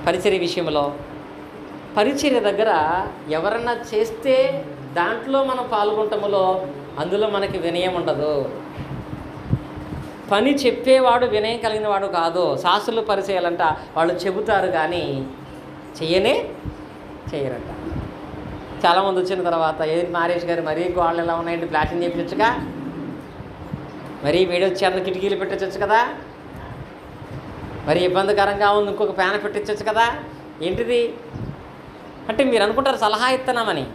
పరిచర్య విషయంలో, పరిచర్య దగ్గర ఎవరన్నా చేస్తే దాంట్లో మనం పాల్గొంటాములో అందులో మనకి వినయం ఉండదు. పని చెప్పేవాడు వినయం కలిగిన వాడు కాదు. శాస్త్రులు పరిచయాలంట వాళ్ళు చెబుతారు కానీ చేయరట. చాలామంది వచ్చిన తర్వాత ఏది మ్యారేజ్ గారు మరీ గోళ్ళు ఎలా ఉన్నాయండి, ప్లాటింగ్ చేయించచ్చుగా, మరీ వేడి వచ్చి కిటికీలు పెట్టచ్చు కదా, మరి ఇబ్బందికరంగా ఉంది ఇంకొక ఫ్యాన్ పెట్టించచ్చు కదా. ఏంటిది అంటే మీరు అనుకుంటారు సలహా ఇస్తున్నామని,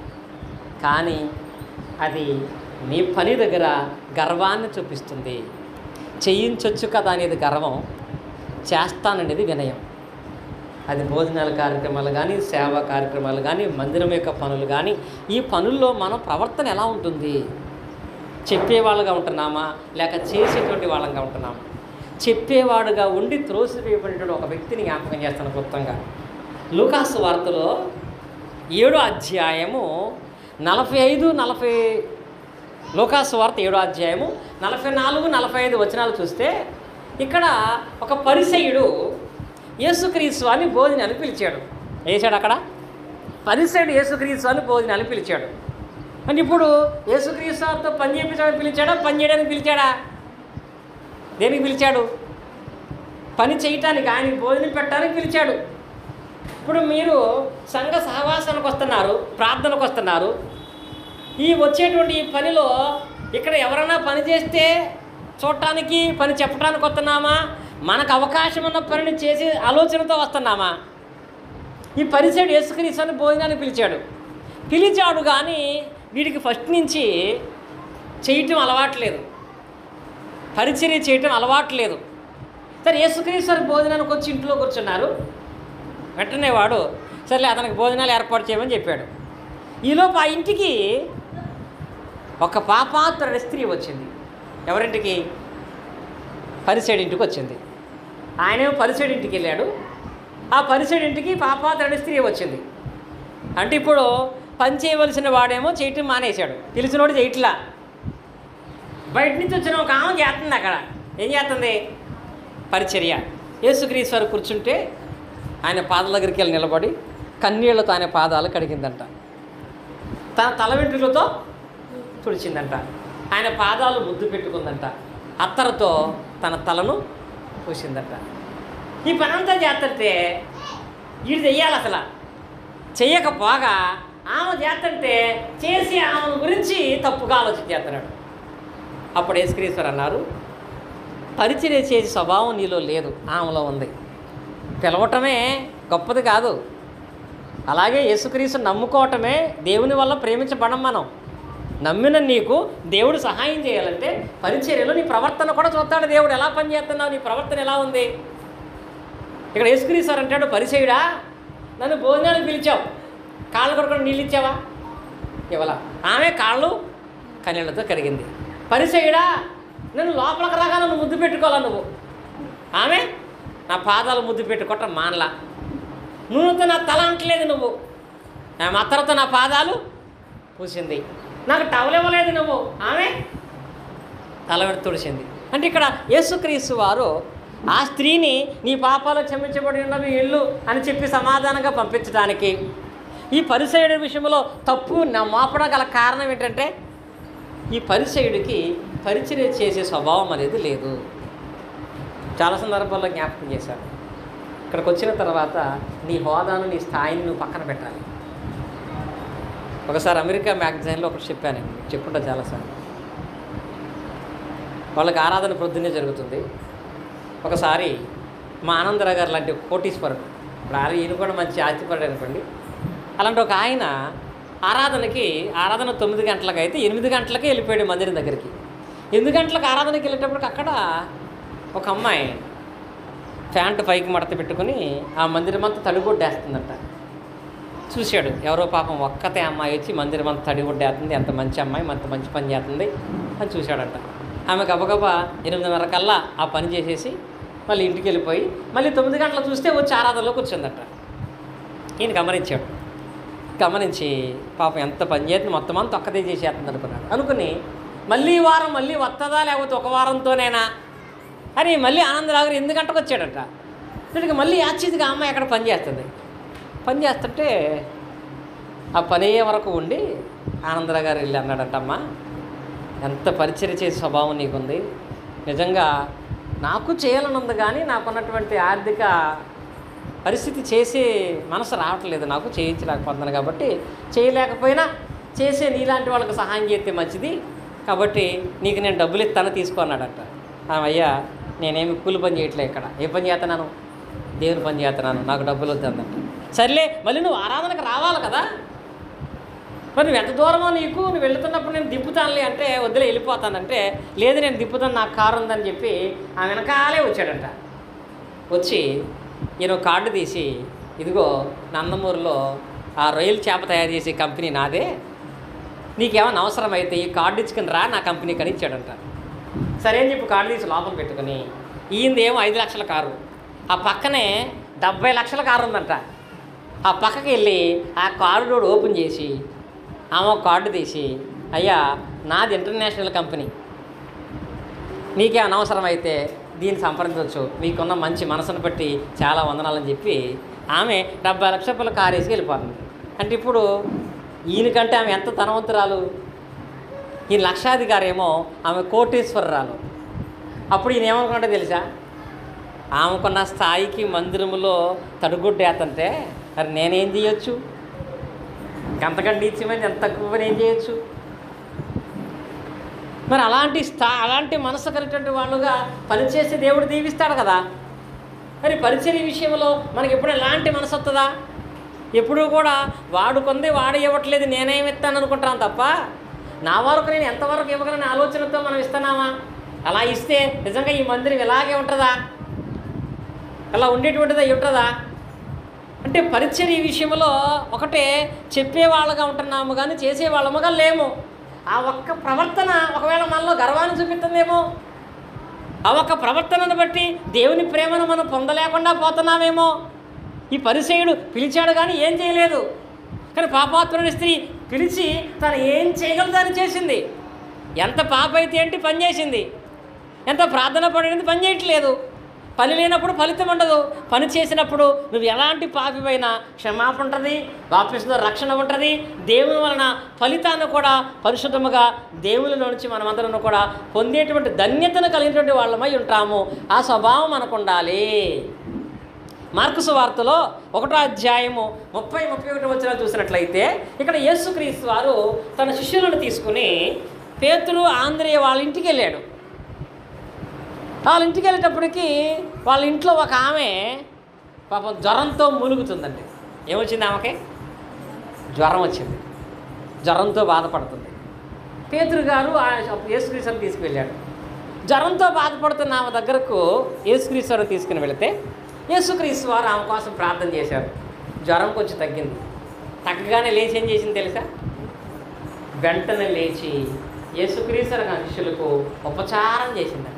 కానీ అది మీ పని దగ్గర గర్వాన్ని చూపిస్తుంది. చేయించవచ్చు కదా అనేది గర్వం, చేస్తాననేది వినయం. అది భోజనాల కార్యక్రమాలు కానీ, సేవా కార్యక్రమాలు కానీ, మందిరం యొక్క పనులు కానీ, ఈ పనుల్లో మన ప్రవర్తన ఎలా ఉంటుంది? చెప్పేవాళ్ళుగా ఉంటున్నామా లేక చేసేటువంటి వాళ్ళంగా ఉంటున్నామా? చెప్పేవాడుగా ఉండి త్రోసివేయబడినటువంటి ఒక వ్యక్తిని జ్ఞాపకం చేస్తాను క్లుప్తంగా. లూకాసు వార్తలో 7వ అధ్యాయము 45-40, లూకాసు వార్త 7వ అధ్యాయము 44-45 వచనాలు చూస్తే ఇక్కడ ఒక పరిసయ్యుడు యేసుక్రీస్తు అని భోజనాన్ని పిలిచాడు. వేసాడు అక్కడ పరిసయ్యుడు యేసుక్రీస్తు అని భోజనాన్ని పిలిచాడు. అంటే ఇప్పుడు యేసుక్రీస్తుతో పని చేయించడానికి పిలిచాడా, పని చేయడానికి పిలిచాడా? దేనికి పిలిచాడు? పని చేయటానికి, ఆయనకి భోజనం పెట్టడానికి పిలిచాడు. ఇప్పుడు మీరు సంఘ సహవాసానికి వస్తున్నారు, ప్రార్థనకు వస్తున్నారు. ఈ వచ్చేటువంటి ఈ పనిలో ఇక్కడ ఎవరైనా పని చేస్తే చూడటానికి, పని చెప్పడానికి వస్తున్నామా, మనకు అవకాశం ఉన్న పనిని చేసి ఆలోచనతో వస్తున్నామా? ఈ పరిసయుడు యేసుక్రీస్తుని భోజనానికి పిలిచాడు కానీ వీడికి ఫస్ట్ నుంచి చేయటం అలవాట్లేదు, పరిచర్య చేయటం అలవాట్లేదు. సరే, యేసుక్రీస్తు భోజనానికి వచ్చి ఇంట్లో కూర్చున్నారు. వెంటనే వాడు సర్లే అతనికి భోజనాలు ఏర్పాటు చేయమని చెప్పాడు. ఈలోపు ఆ ఇంటికి ఒక పాపాత్రుడి స్త్రీ వచ్చింది. ఎవరింటికి? పరిసయుడి ఇంటికి వచ్చింది. ఆయనేమో పరిసయుడి ఇంటికి వెళ్ళాడు. ఆ పరిసయుడి ఇంటికి పాపాత్రుడి స్త్రీ వచ్చింది. అంటే ఇప్పుడు పని చేయవలసిన వాడేమో చేయటం మానేశాడు, తెలిసినోడు చేయట్లా. బయట నుంచి వచ్చిన ఒక ఆమె చేస్తుంది. అక్కడ ఏం చేస్తుంది? పరిచర్య. యేసుక్రీస్తు వారు కూర్చుంటే ఆయన పాదాల దగ్గరికి వెళ్ళి నిలబడి కన్నీళ్లతో ఆయన పాదాలు కడిగిందంట. తన తల వెంట్రుకలతో తుడిచిందంట. ఆయన పాదాలు ముద్దు పెట్టుకుందంట. అత్తరుతో తన తలను పూసిందంట. ఈ పనంతా చేస్తుంటే వీడు చెయ్యాలి. అసలు చెయ్యకపోగా ఆమె చేస్తుంటే చేసి ఆమె గురించి తప్పుగా ఆలోచించేస్తున్నాడు. అప్పుడు యేసుక్రీస్తు అన్నారు, పరిచర్య చేసే స్వభావం నీలో లేదు, ఆమెలో ఉంది. పిలవటమే గొప్పది కాదు. అలాగే యేసుక్రీస్తు నమ్ముకోవటమే దేవుని వల్ల ప్రేమించబడం. మనం నమ్మిన నీకు దేవుడు సహాయం చేయాలంటే పరిచర్యలో నీ ప్రవర్తన కూడా చూస్తాడు దేవుడు. ఎలా పనిచేస్తున్నావు, నీ ప్రవర్తన ఎలా ఉంది? ఇక్కడ యేసుక్రీస్తు అంటాడు, పరిచయుడా నన్ను భోజనానికి పిలిచావు, కాళ్ళు కొడుకొని నీళ్ళు ఇచ్చావా? ఇవ్వాల. ఆమె కాళ్ళు కన్నీళ్లతో కడిగింది. పరిచయుడా నన్ను లోపలికి రాగా నన్ను ముద్దు పెట్టుకోవాలా నువ్వు? ఆమె నా పాదాలు ముద్దు పెట్టుకోవటం మానలా. నూనెతో నా తల అంటలేదు నువ్వు. ఆమె అత్తరతో నా పాదాలు పూసింది. నాకు టవల్ ఇవ్వలేదు నువ్వు. ఆమె తల తుడిచింది. అంటే ఇక్కడ యేసుక్రీస్తు వారు ఆ స్త్రీని నీ పాపాలు క్షమించబడి ఉన్నవి ఇల్లు అని చెప్పి సమాధానంగా పంపించడానికి, ఈ పరిసయుడి విషయంలో తప్పు మోపడం గల కారణం ఏంటంటే ఈ పరిసయుడికి పరిచర్య చేసే స్వభావం అనేది లేదు. చాలా సందర్భాల్లో జ్ఞాపకం చేశారు. ఇక్కడికి వచ్చిన తర్వాత నీ హోదాను, నీ స్థాయిని నువ్వు పక్కన పెట్టాలి. ఒకసారి అమెరికా మ్యాగజైన్లో ఒకటి చెప్పాను, నేను చెప్పుంటా చాలాసార్లు. వాళ్ళకి ఆరాధన ప్రొద్దునే జరుగుతుంది. ఒకసారి మా ఆనందరావు గారు లాంటి కోటీశ్వరుడు, ఇప్పుడు ఈయన కూడా మంచి ఆస్తిపరుడు అనుకోండి, అలాంటి ఒక ఆయన ఆరాధన 9 గంటలకు అయితే 8 గంటలకే వెళ్ళిపోయాడు మందిరం దగ్గరికి. 8 గంటలకు ఆరాధనకి వెళ్ళేటప్పటికి అక్కడ ఒక అమ్మాయి ప్యాంటు పైకి మడత పెట్టుకుని ఆ మందిరం అంతా తడిగొడ్డేస్తుందంట. చూశాడు, ఎవరో పాపం ఒక్కతే అమ్మాయి వచ్చి మందిరం అంతా తడిగొడ్డేస్తుంది, ఎంత మంచి అమ్మాయి, అంత మంచి పని చేస్తుంది అని చూశాడంట. ఆమె గబగబా 8:30 కల్లా ఆ పని చేసేసి మళ్ళీ ఇంటికి వెళ్ళిపోయి మళ్ళీ 9 గంటలకు చూస్తే వచ్చి ఆరాధనలో కూర్చుందట. ఈయన గమనించి పాపం ఎంత పని చేస్తుంది, మొత్తం అంతా ఒక్కదే చేసేస్తుంది అనుకుని మళ్ళీ వారం మళ్ళీ వస్తుందా లేకపోతే ఒక వారంతోనేనా అని మళ్ళీ ఆనందరావు గారు 8 గంటలకు వచ్చాడట. వీడికి మళ్ళీ యాచిదిగా అమ్మాయి అక్కడ పని చేస్తుంటే ఆ పని అయ్యే వరకు ఉండి ఆనందరావు గారు వెళ్ళి అన్నాడట, అమ్మ ఎంత పరిచర్య చేసే స్వభావం నీకుంది, నిజంగా నాకు చేయాలని ఉంది కానీ నాకున్నటువంటి ఆర్థిక పరిస్థితి చేసే మనసు రావట్లేదు, నాకు చేయించలేకపోతున్నాను, కాబట్టి చేయలేకపోయినా చేసే నీలాంటి వాళ్ళకి సహాయం చేస్తే మంచిది, కాబట్టి నీకు నేను డబ్బులు ఇస్తాను తీసుకున్నాడట. అయ్యా నేనేమి కూలి పని చేయట్లే, ఇక్కడ ఏ పని చేస్తున్నాను, దేవుని పని చేస్తున్నాను, నాకు డబ్బులు వద్దన్నట్టు. సర్లే మళ్ళీ నువ్వు ఆరాధనకు రావాలి కదా, మరి నువ్వు ఎంత దూరమో నీకు, నువ్వు వెళుతున్నప్పుడు నేను దిప్పుతానులే అంటే వద్దులే వెళ్ళిపోతానంటే, లేదు నేను దిప్పుతాను, నాకు కారు ఉందని చెప్పి ఆ వెనకాలే వచ్చాడంట. వచ్చి ఈయన కార్డు తీసి, ఇదిగో నందమూరులో ఆ రొయ్యల చేప తయారు చేసే కంపెనీ నాదే, నీకేమైనా అవసరమైతే ఈ కార్డు ఇచ్చుకుని రా నా కంపెనీకి అని ఇచ్చాడంట. సరే అని చెప్పి కార్డు తీసి లోపల పెట్టుకుని, ఈయనదేమో 5 లక్షల కారు, ఆ పక్కనే 70 లక్షల కారు ఉందంట. ఆ పక్కకి వెళ్ళి ఆ కార్డు ఓపెన్ చేసి ఆమె కార్డు తీసి, అయ్యా నాది ఇంటర్నేషనల్ కంపెనీ, నీకేమైనా అవసరం అయితే దీన్ని సంప్రదించవచ్చు, మీకున్న మంచి మనసును బట్టి చాలా వందనాలని చెప్పి ఆమె 70 లక్షల రూపాయల కారు వేసి వెళ్ళిపోతుంది. అంటే ఇప్పుడు ఈయనకంటే ఆమె ఎంత ధనవంతురాలు, ఈయన లక్షాధికారేమో, ఆమె కోటీశ్వరరాలు. అప్పుడు ఈయన ఏమనుకుంటే తెలుసా, ఆమెకున్న స్థాయికి మందిరంలో తడుగుడ్డేతంటే మరి నేనేం చేయొచ్చు, అంతకంటే ఇచ్చిమని ఎంత తక్కువ ఏం చేయొచ్చు. మరి అలాంటి మనసు కలిగినటువంటి వాళ్ళుగా పనిచేసి దేవుడు దీవిస్తాడు కదా. మరి పరిచర్య విషయంలో మనకి ఎప్పుడు ఎలాంటి మనసు వస్తుందా? ఎప్పుడూ కూడా వాడుకుంది వాడు ఇవ్వట్లేదు నేనేమి ఇస్తాను అనుకుంటాను తప్ప నా వరకు నేను ఎంతవరకు ఇవ్వగలని ఆలోచనతో మనం ఇస్తున్నామా? అలా ఇస్తే నిజంగా ఈ మందిరం ఇలాగే ఉంటుందా? అలా ఉండేటువంటిదా ఉంటుందా? అంటే పరిచర్య విషయంలో ఒకటే చెప్పేవాళ్ళగా ఉంటున్నాము కానీ చేసేవాళ్ళముగా లేము. ఆ ఒక్క ప్రవర్తన ఒకవేళ మనలో గర్వాన్ని చూపిస్తుందేమో. ఆ ఒక్క ప్రవర్తనను బట్టి దేవుని ప్రేమను మనం పొందలేకుండా పోతున్నామేమో. ఈ పరిసయ్యుడు పిలిచాడు కానీ ఏం చేయలేదు, కానీ పాపాత్ముని స్త్రీ పిలిచి తను ఏం చేయగలదని చేసింది. ఎంత పాప అయితే ఏంటి పని చేసింది, ఎంత ప్రార్థన పడినది పని చేయట్లేదు. పని లేనప్పుడు ఫలితం ఉండదు, పని చేసినప్పుడు నువ్వు ఎలాంటి పాపివైనా క్షమాపణ ఉంటుంది, బాప్తిస్మలో రక్షణ ఉంటుంది. దేవుని వలన ఫలితాన్ని కూడా పరిశుద్ధముగా దేవునిలో నుంచి మనమందరం కూడా పొందేటువంటి ధన్యతను కలిగినటువంటి వాళ్ళమై ఉంటాము. ఆ స్వభావం మనకు ఉండాలి. మార్కు సువార్తలో 1వ అధ్యాయము 30-31 వచనాలు చూసినట్లయితే ఇక్కడ యేసుక్రీస్తు వారు తన శిష్యులను తీసుకుని పేతురు ఆంద్రేయ వాళ్ళ ఇంటికి వెళ్ళాడు. వాళ్ళ ఇంటికి వెళ్ళేటప్పటికి వాళ్ళ ఇంట్లో ఒక ఆమె పాపం జ్వరంతో మూలుగుతుందండి. ఏమొచ్చింది ఆమెకి? జ్వరం వచ్చింది. జ్వరంతో బాధపడుతుంది. పేతురు గారు యేసుక్రీస్తుని తీసుకువెళ్ళాడు. జ్వరంతో బాధపడుతున్న ఆమె దగ్గరకు యేసుక్రీస్తుని తీసుకుని వెళితే యేసుక్రీస్తు వారు ఆమె కోసం ప్రార్థన చేశారు. జ్వరం కొంచెం తగ్గింది. తగ్గగానే లేచి ఏం చేసింది తెలుసా? వెంటనే లేచి యేసుక్రీస్తు శిష్యులకు ఉపచారం చేసిందంట.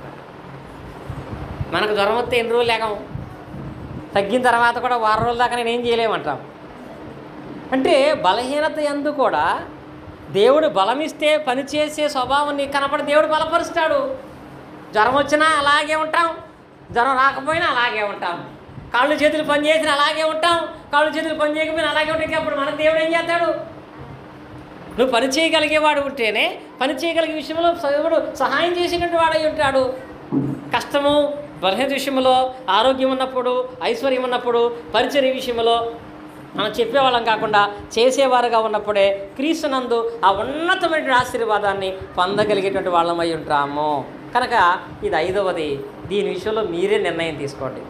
మనకు జ్వరం వస్తే ఎన్ని రోజులు లేకము, తగ్గిన తర్వాత కూడా వారం రోజుల దాకా నేనేం చేయలేమంటాం. అంటే బలహీనత యందు కూడా దేవుడు బలమిస్తే పనిచేసే స్వభావం నీకు కనపడి దేవుడు బలపరుస్తాడు. జ్వరం వచ్చినా అలాగే ఉంటాం, జ్వరం రాకపోయినా అలాగే ఉంటాం, కాళ్ళు చేతులు పని చేసినా అలాగే ఉంటాం, కాళ్ళు చేతులు పని చేయకపోయినా అలాగే ఉంటాయి. అప్పుడు మనకు దేవుడు ఏం చేస్తాడు? నువ్వు పని చేయగలిగేవాడు ఉంటేనే పని చేయగలిగే విషయంలో దేవుడు సహాయం చేసినట్టు వాడై ఉంటాడు. కష్టము బలహీన విషయంలో, ఆరోగ్యం ఉన్నప్పుడు, ఐశ్వర్యం ఉన్నప్పుడు, పరిచర్య విషయంలో మనం చెప్పేవాళ్ళం కాకుండా చేసేవారుగా ఉన్నప్పుడే క్రీస్తునందు ఆ ఉన్నతమైన ఆశీర్వాదాన్ని పొందగలిగేటువంటి వాళ్ళమై ఉంటాము. కనుక ఇది 5వది. దీని విషయంలో మీరే నిర్ణయం తీసుకోండి.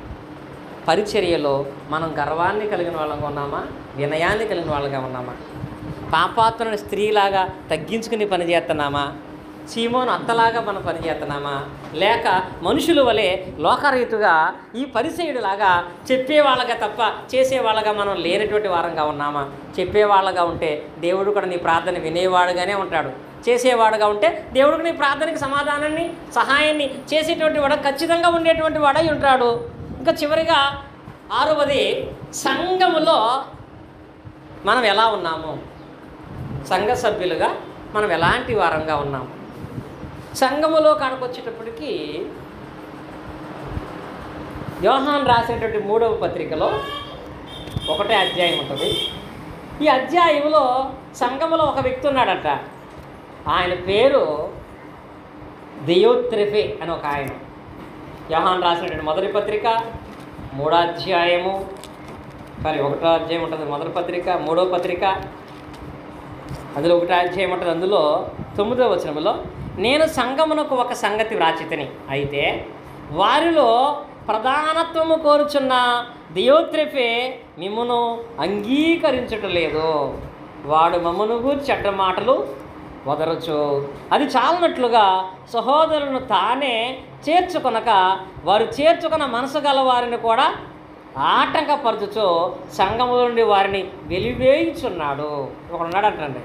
పరిచర్యలో మనం గర్వాన్ని కలిగిన వాళ్ళగా ఉన్నామా, వినయాన్ని కలిగిన వాళ్ళగా ఉన్నామా? పాపాత్మని స్త్రీలాగా తగ్గించుకుని పని చేస్తున్నామా? సీమోను అత్తలాగా మనం పని చేస్తున్నామా? లేక మనుషుల వలె లోకరీతుగా ఈ పరిసయ్యుడిలాగా చెప్పేవాళ్ళగా తప్ప చేసేవాళ్ళగా మనం లేనటువంటి వారంగా ఉన్నామా? చెప్పేవాళ్ళగా ఉంటే దేవుడు కూడా నీ ప్రార్థన వినేవాడుగానే ఉంటాడు. చేసేవాడుగా ఉంటే దేవుడికి నీ ప్రార్థనకి సమాధానాన్ని, సహాయాన్ని చేసేటువంటి వాడు ఖచ్చితంగా ఉండేటువంటి వాడై ఉంటాడు. ఇంకా చివరిగా 6వది, సంఘములో మనం ఎలా ఉన్నాము? సంఘ సభ్యులుగా మనం ఎలాంటి వారంగా ఉన్నాము? సంఘములో కాడకొచ్చేటప్పటికి యోహాను రాసినటువంటి 3వ పత్రికలో 1వ అధ్యాయం ఉంటుంది. ఈ అధ్యాయంలో సంఘములో ఒక వ్యక్తి ఉన్నాడట. ఆయన పేరు దియోత్రెఫే అని ఒక ఆయన. యోహాను రాసినటువంటి 1వ పత్రిక 3వ అధ్యాయము 1వ అధ్యాయం ఉంటుంది. 1వ పత్రిక 3వ పత్రిక అందులో 1వ అధ్యాయం ఉంటుంది. అందులో 9వ వచనంలో, నేను సంఘమునకు ఒక సంగతి వ్రాచితిని, అయితే వారిలో ప్రధానత్వము కోరుచున్న దియోత్రెఫే మిమ్మును అంగీకరించటలేదు. వాడు మమ్మను గూర్చి చెడ్డ మాటలు వదరచు, అది చాలనట్లుగా సహోదరులను తానే చేర్చుకొనక వారు చేర్చుకున్న మనసు గల వారిని కూడా ఆటంకపరచుచు సంఘము నుండి వారిని వెలివేయుచున్నాడు. ఒకడు ఉన్నాడంటండి.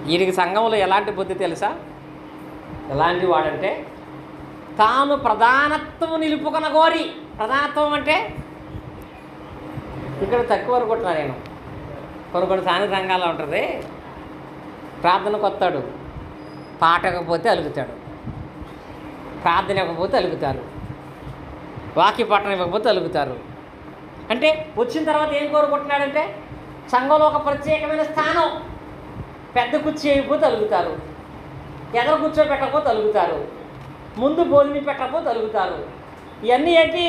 వీరికి సంఘంలో ఎలాంటి బుద్ధి తెలుసా? ఎలాంటి వాడంటే తాను ప్రధానత్వం నిలుపుకొన కోరి. ప్రధానత్వం అంటే ఇక్కడ తక్కువ అనుకుంటున్నా నేను. కొన్ని స్థానిక సంఘాల్లో ఉంటుంది, ప్రార్థనకు వస్తాడు, పాట ఇవ్వకపోతే అలుగుతాడు, ప్రార్థన ఇవ్వకపోతే అలుగుతారు, వాక్య పట్టణం ఇవ్వకపోతే అలుగుతారు. అంటే వచ్చిన తర్వాత ఏం కోరుకుంటున్నాడంటే సంఘంలో ఒక ప్రత్యేకమైన స్థానం, పెద్ద కుర్చీ అయిపోతే అలుగుతారు, ఎదరు కూర్చోబెట్టకపోతే అలుగుతారు, ముందు భోజనం పెట్టకపోతే అలుగుతారు. ఇవన్నీ ఏంటి?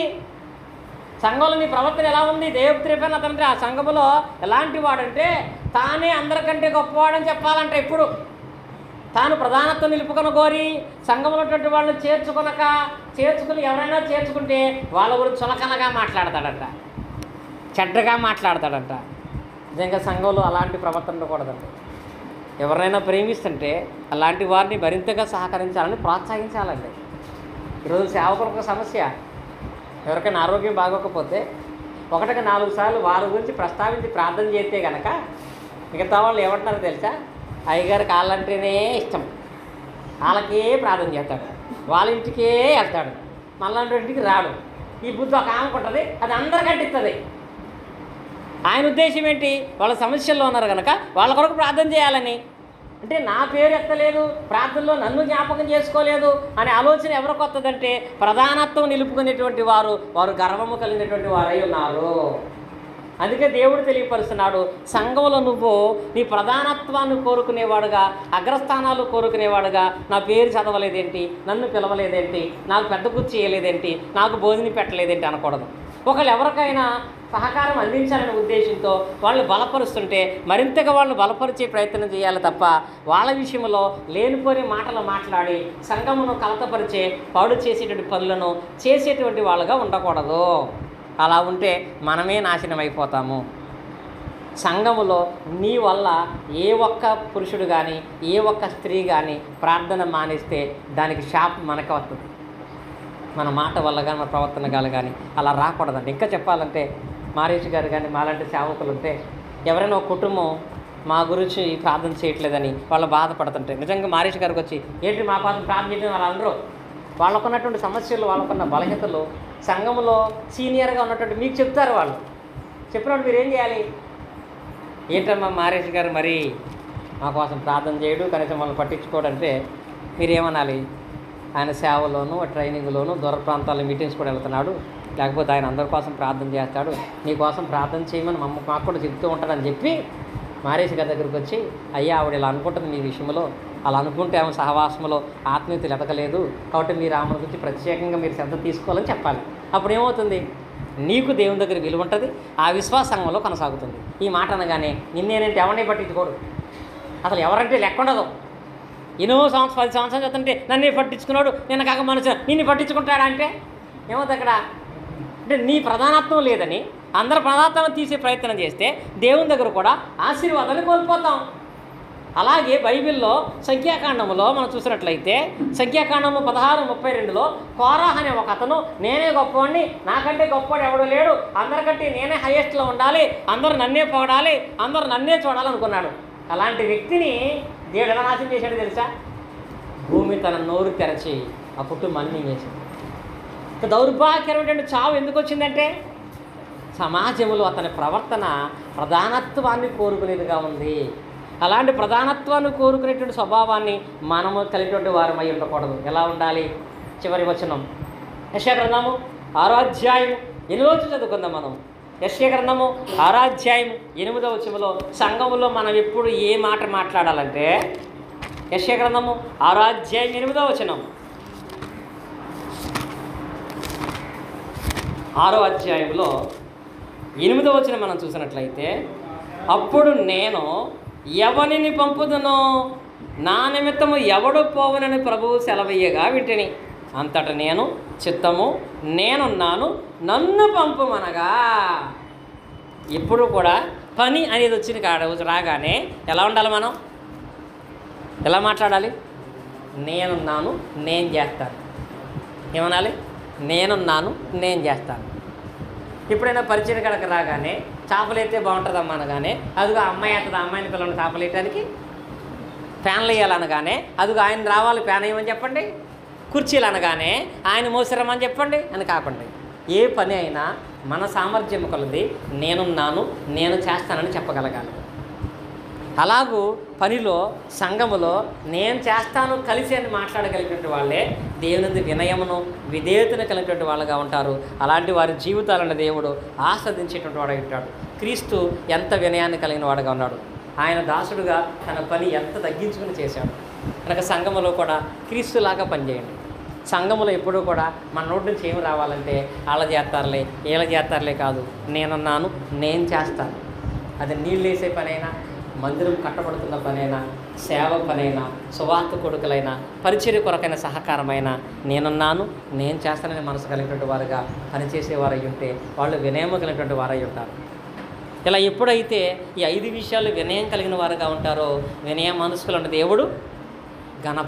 సంఘంలో నీ ప్రవర్తన ఎలా ఉంది? దేవత్రిపైన అతనంటే ఆ సంఘములో ఎలాంటి వాడంటే తానే అందరికంటే గొప్పవాడని చెప్పాలంటే ఎప్పుడు తాను ప్రధానత్వం నిలుపుకొని కోరి సంఘంలో ఉన్నటువంటి వాళ్ళని చేర్చుకుని ఎవరైనా చేర్చుకుంటే వాళ్ళ గురించి చులకనగా మాట్లాడతాడంట, చెడ్డగా మాట్లాడతాడంట. నిజంగా సంఘంలో అలాంటి ప్రవర్తన ఉండకూడదండి. ఎవరైనా ప్రేమిస్తుంటే అలాంటి వారిని మరింతగా సహకరించాలని ప్రోత్సహించాలండి. ఈరోజు సేవకులకు ఒక సమస్య, ఎవరికైనా ఆరోగ్యం బాగోకపోతే 1-4 సార్లు వారి గురించి ప్రస్తావించి ప్రార్థన చేస్తే కనుక మిగతా వాళ్ళు ఏమంటున్నారో తెలుసా? అయ్యగారికి కాళ్ళంటేనే ఇష్టం, వాళ్ళకే ప్రార్థన చేస్తాడు, వాళ్ళ ఇంటికే వెళ్తాడు, మళ్ళీ ఇంటికి రాడు. ఈ బుద్ధి ఒక ఆమెకు ఉంటుంది, అది అందరికంటే ఇస్తుంది. ఆయన ఉద్దేశం ఏంటి? వాళ్ళ సమస్యల్లో ఉన్నారు కనుక వాళ్ళ కొరకు ప్రార్థన చేయాలని. అంటే నా పేరు ఎత్తలేదు, ప్రార్థనలో నన్ను జ్ఞాపకం చేసుకోలేదు అనే ఆలోచన ఎవరికి వస్తుందంటే ప్రధానత్వం నిలుపుకునేటువంటి వారు గర్వము కలిగినటువంటి వారై ఉన్నారు. అందుకే దేవుడు తెలియపరుస్తున్నాడు, సంఘంలో నువ్వు నీ ప్రధానత్వాన్ని కోరుకునేవాడుగా, అగ్రస్థానాలు కోరుకునేవాడుగా నా పేరు చదవలేదేంటి, నన్ను పిలవలేదేంటి, నాకు పెద్ద కుర్చీ చేయలేదేంటి, నాకు భోజనం పెట్టలేదేంటి అనకూడదు. ఒకళ్ళు ఎవరికైనా సహకారం అందించాలనే ఉద్దేశంతో వాళ్ళు బలపరుస్తుంటే మరింతగా వాళ్ళు బలపరిచే ప్రయత్నం చేయాలి తప్ప వాళ్ళ విషయంలో లేనిపోని మాటలు మాట్లాడి సంఘమును కలతపరిచే పాడు చేసేటువంటి పనులను చేసేటువంటి వాళ్ళుగా ఉండకూడదు. అలా ఉంటే మనమే నాశనం అయిపోతాము. సంఘములో నీ వల్ల ఏ ఒక్క పురుషుడు కానీ ఏ ఒక్క స్త్రీ కానీ ప్రార్థన మానేస్తే దానికి శాపం మనకు వస్తుంది. మన మాట వల్ల కానీ మన ప్రవర్తన కానీ అలా రాకూడదండి. ఇంకా చెప్పాలంటే మారేష్ గారు కానీ మాలాంటి సేవకులు ఉంటే ఎవరైనా ఒక కుటుంబం మా గురించి ప్రార్థన చేయట్లేదని వాళ్ళు బాధపడుతుంటే నిజంగా మారేష్ గారికి వచ్చి ఏంటి మా కోసం ప్రార్థన చేయడం వాళ్ళందరూ వాళ్ళకున్నటువంటి సమస్యలు, వాళ్ళకున్న బలహీనతలు సంఘంలో సీనియర్గా ఉన్నటువంటి మీకు చెప్తారు. వాళ్ళు చెప్పినప్పుడు మీరేం చేయాలి? ఏంటమ్మా మారేష్ గారు మరి మా కోసం ప్రార్థన చేయడు, కనీసం వాళ్ళని పట్టించుకోవడంటే మీరేమనాలి? ఆయన సేవలోను ట్రైనింగ్లోను దూర ప్రాంతాల్లో మీటింగ్స్ కూడా వెళ్తున్నాడు, లేకపోతే ఆయన అందరి కోసం ప్రార్థన చేస్తాడు, నీ కోసం ప్రార్థన చేయమని మాకు కూడా చెప్తూ ఉంటాడని చెప్పి మారేష్ గారి దగ్గరికి వచ్చి అయ్యా ఆవిడ ఇలా అనుకుంటుంది మీ విషయంలో, అలా అనుకుంటే ఆమె సహవాసంలో ఆత్మీయతలు ఎదగలేదు కాబట్టి మీరు ఆమె గురించి ప్రత్యేకంగా మీరు శ్రద్ధ తీసుకోవాలని చెప్పాలి. అప్పుడు ఏమవుతుంది? నీకు దేవుని దగ్గర విలువ ఉంటుంది, ఆ విశ్వాసంలో కొనసాగుతుంది. ఈ మాట అనగానే నిన్నేనంటే ఎవరిని పట్టించుకోడు, అసలు ఎవరంటే లెక్క ఉండదు. ఎన్నో 10 సంవత్సరాలు చెప్తుంటే నన్నే పట్టించుకున్నాడు, నేను కాక మనసు నిన్ను పట్టించుకుంటాడా అంటే ఏమవుతుంది అక్కడ? అంటే నీ ప్రధానత్వం లేదని అందరు ప్రధానత్వం తీసే ప్రయత్నం చేస్తే దేవుని దగ్గర కూడా ఆశీర్వాదాన్ని కోల్పోతాం. అలాగే బైబిల్లో సంఖ్యాకాండంలో మనం చూసినట్లయితే సంఖ్యాకాండము 16:32లో కోరాహ్ అనే ఒక అతను నేనే గొప్పవాడిని, నాకంటే గొప్పవాడు ఎవడు లేడు, అందరికంటే నేనే హైయెస్ట్లో ఉండాలి, అందరూ నన్నే పొగడాలి, అందరూ నన్నే చూడాలనుకున్నాడు. అలాంటి వ్యక్తిని దేవుడు ఎలా నాశనం చేశాడు తెలుసా? భూమి తన నోరు తెరచి ఆ కుటుంబాన్ని వేసింది. దౌర్భాగ్యమైనటువంటి చావు ఎందుకు వచ్చిందంటే సమాజంలో అతని ప్రవర్తన ప్రధానత్వాన్ని కోరుకునేదిగా ఉంది. అలాంటి ప్రధానత్వాన్ని కోరుకునేటువంటి స్వభావాన్ని మనము కలిగినటువంటి వారమై ఉండకూడదు. ఎలా ఉండాలి? చివరి వచనం యెషయా గ్రంథము 6వ అధ్యాయం 8వ చదువుకుందాం మనం. యెషయా గ్రంథము 6వ అధ్యాయం 8వ వచనంలో సంఘములో మనం ఎప్పుడు ఏ మాట మాట్లాడాలంటే యెషయా గ్రంథము 6వ అధ్యాయం 8వ వచనం 6వ అధ్యాయంలో 8వ వచనం మనం చూసినట్లయితే అప్పుడు నేను ఎవరిని పంపుదునో నా నిమిత్తము ఎవడు పోవనని ప్రభువు సెలవయ్యగా వింటిని, అంతటా నేను చిత్తము నేనున్నాను నన్ను పంపుమనగా. ఎప్పుడు కూడా పని అనేది వచ్చిన రాగానే ఎలా ఉండాలి? మనం ఎలా మాట్లాడాలి? నేనున్నాను నేను చేస్తాను. ఏమనాలి? నేనున్నాను నేను చేస్తాను. ఎప్పుడైనా పరిచయం కనుక రాగానే చేపలు అయితే బాగుంటుందమ్మా అనగానే అదిగో అమ్మాయి అవుతుంది, అమ్మాయిని పిల్లల్ని చేపలు వేయటానికి ఫ్యాన్లు వేయాలనగానే అదిగో ఆయన రావాలి ఫ్యాన్ వేయమని చెప్పండి, కుర్చీలు అనగానే ఆయన మోసిరమ్మని చెప్పండి అని కాకుండా ఏ పని అయినా మన సామర్థ్యం కొలది నేనున్నాను నేను చేస్తానని చెప్పగలగాలి. అలాగూ పనిలో సంఘములో నేను చేస్తాను కలిసి అని మాట్లాడగలిగినటువంటి వాళ్ళే దేవుని వినయమును విధేయతను కలిగినటువంటి వాళ్ళగా ఉంటారు. అలాంటి వారి జీవితాలను దేవుడు ఆస్వాదించేటువంటి వాడై ఉంటాడు. క్రీస్తు ఎంత వినయాన్ని కలిగిన వాడుగా ఉన్నాడు. ఆయన దాసుడుగా తన పని ఎంత తగ్గించుకుని చేశాడు. కనుక సంఘములో కూడా క్రీస్తులాగా పనిచేయండి. సంఘములో ఎప్పుడూ కూడా మన నోటి నుంచి ఏమి రావాలంటే వాళ్ళ చేస్తారులే వీళ్ళ చేస్తారులే కాదు, నేనున్నాను నేను చేస్తాను. అది నీళ్ళు వేసే పనైనా మందిరం కట్టబడుతున్న పనైనా, సేవ పనైనా, సువార్త కొడుకులైనా, పరిచర్య కొరకైన సహకారమైన నేనున్నాను, నేను చేస్తానని మనసు కలిగినటువంటి వారుగా పనిచేసేవారై ఉంటే వాళ్ళు వినయము కలిగినటువంటి వారై ఉంటారు. ఇలా ఎప్పుడైతే ఈ 5 విషయాలు వినయం కలిగిన వారుగా ఉంటారో, వినయ మనస్కులను దేవుడు ఘన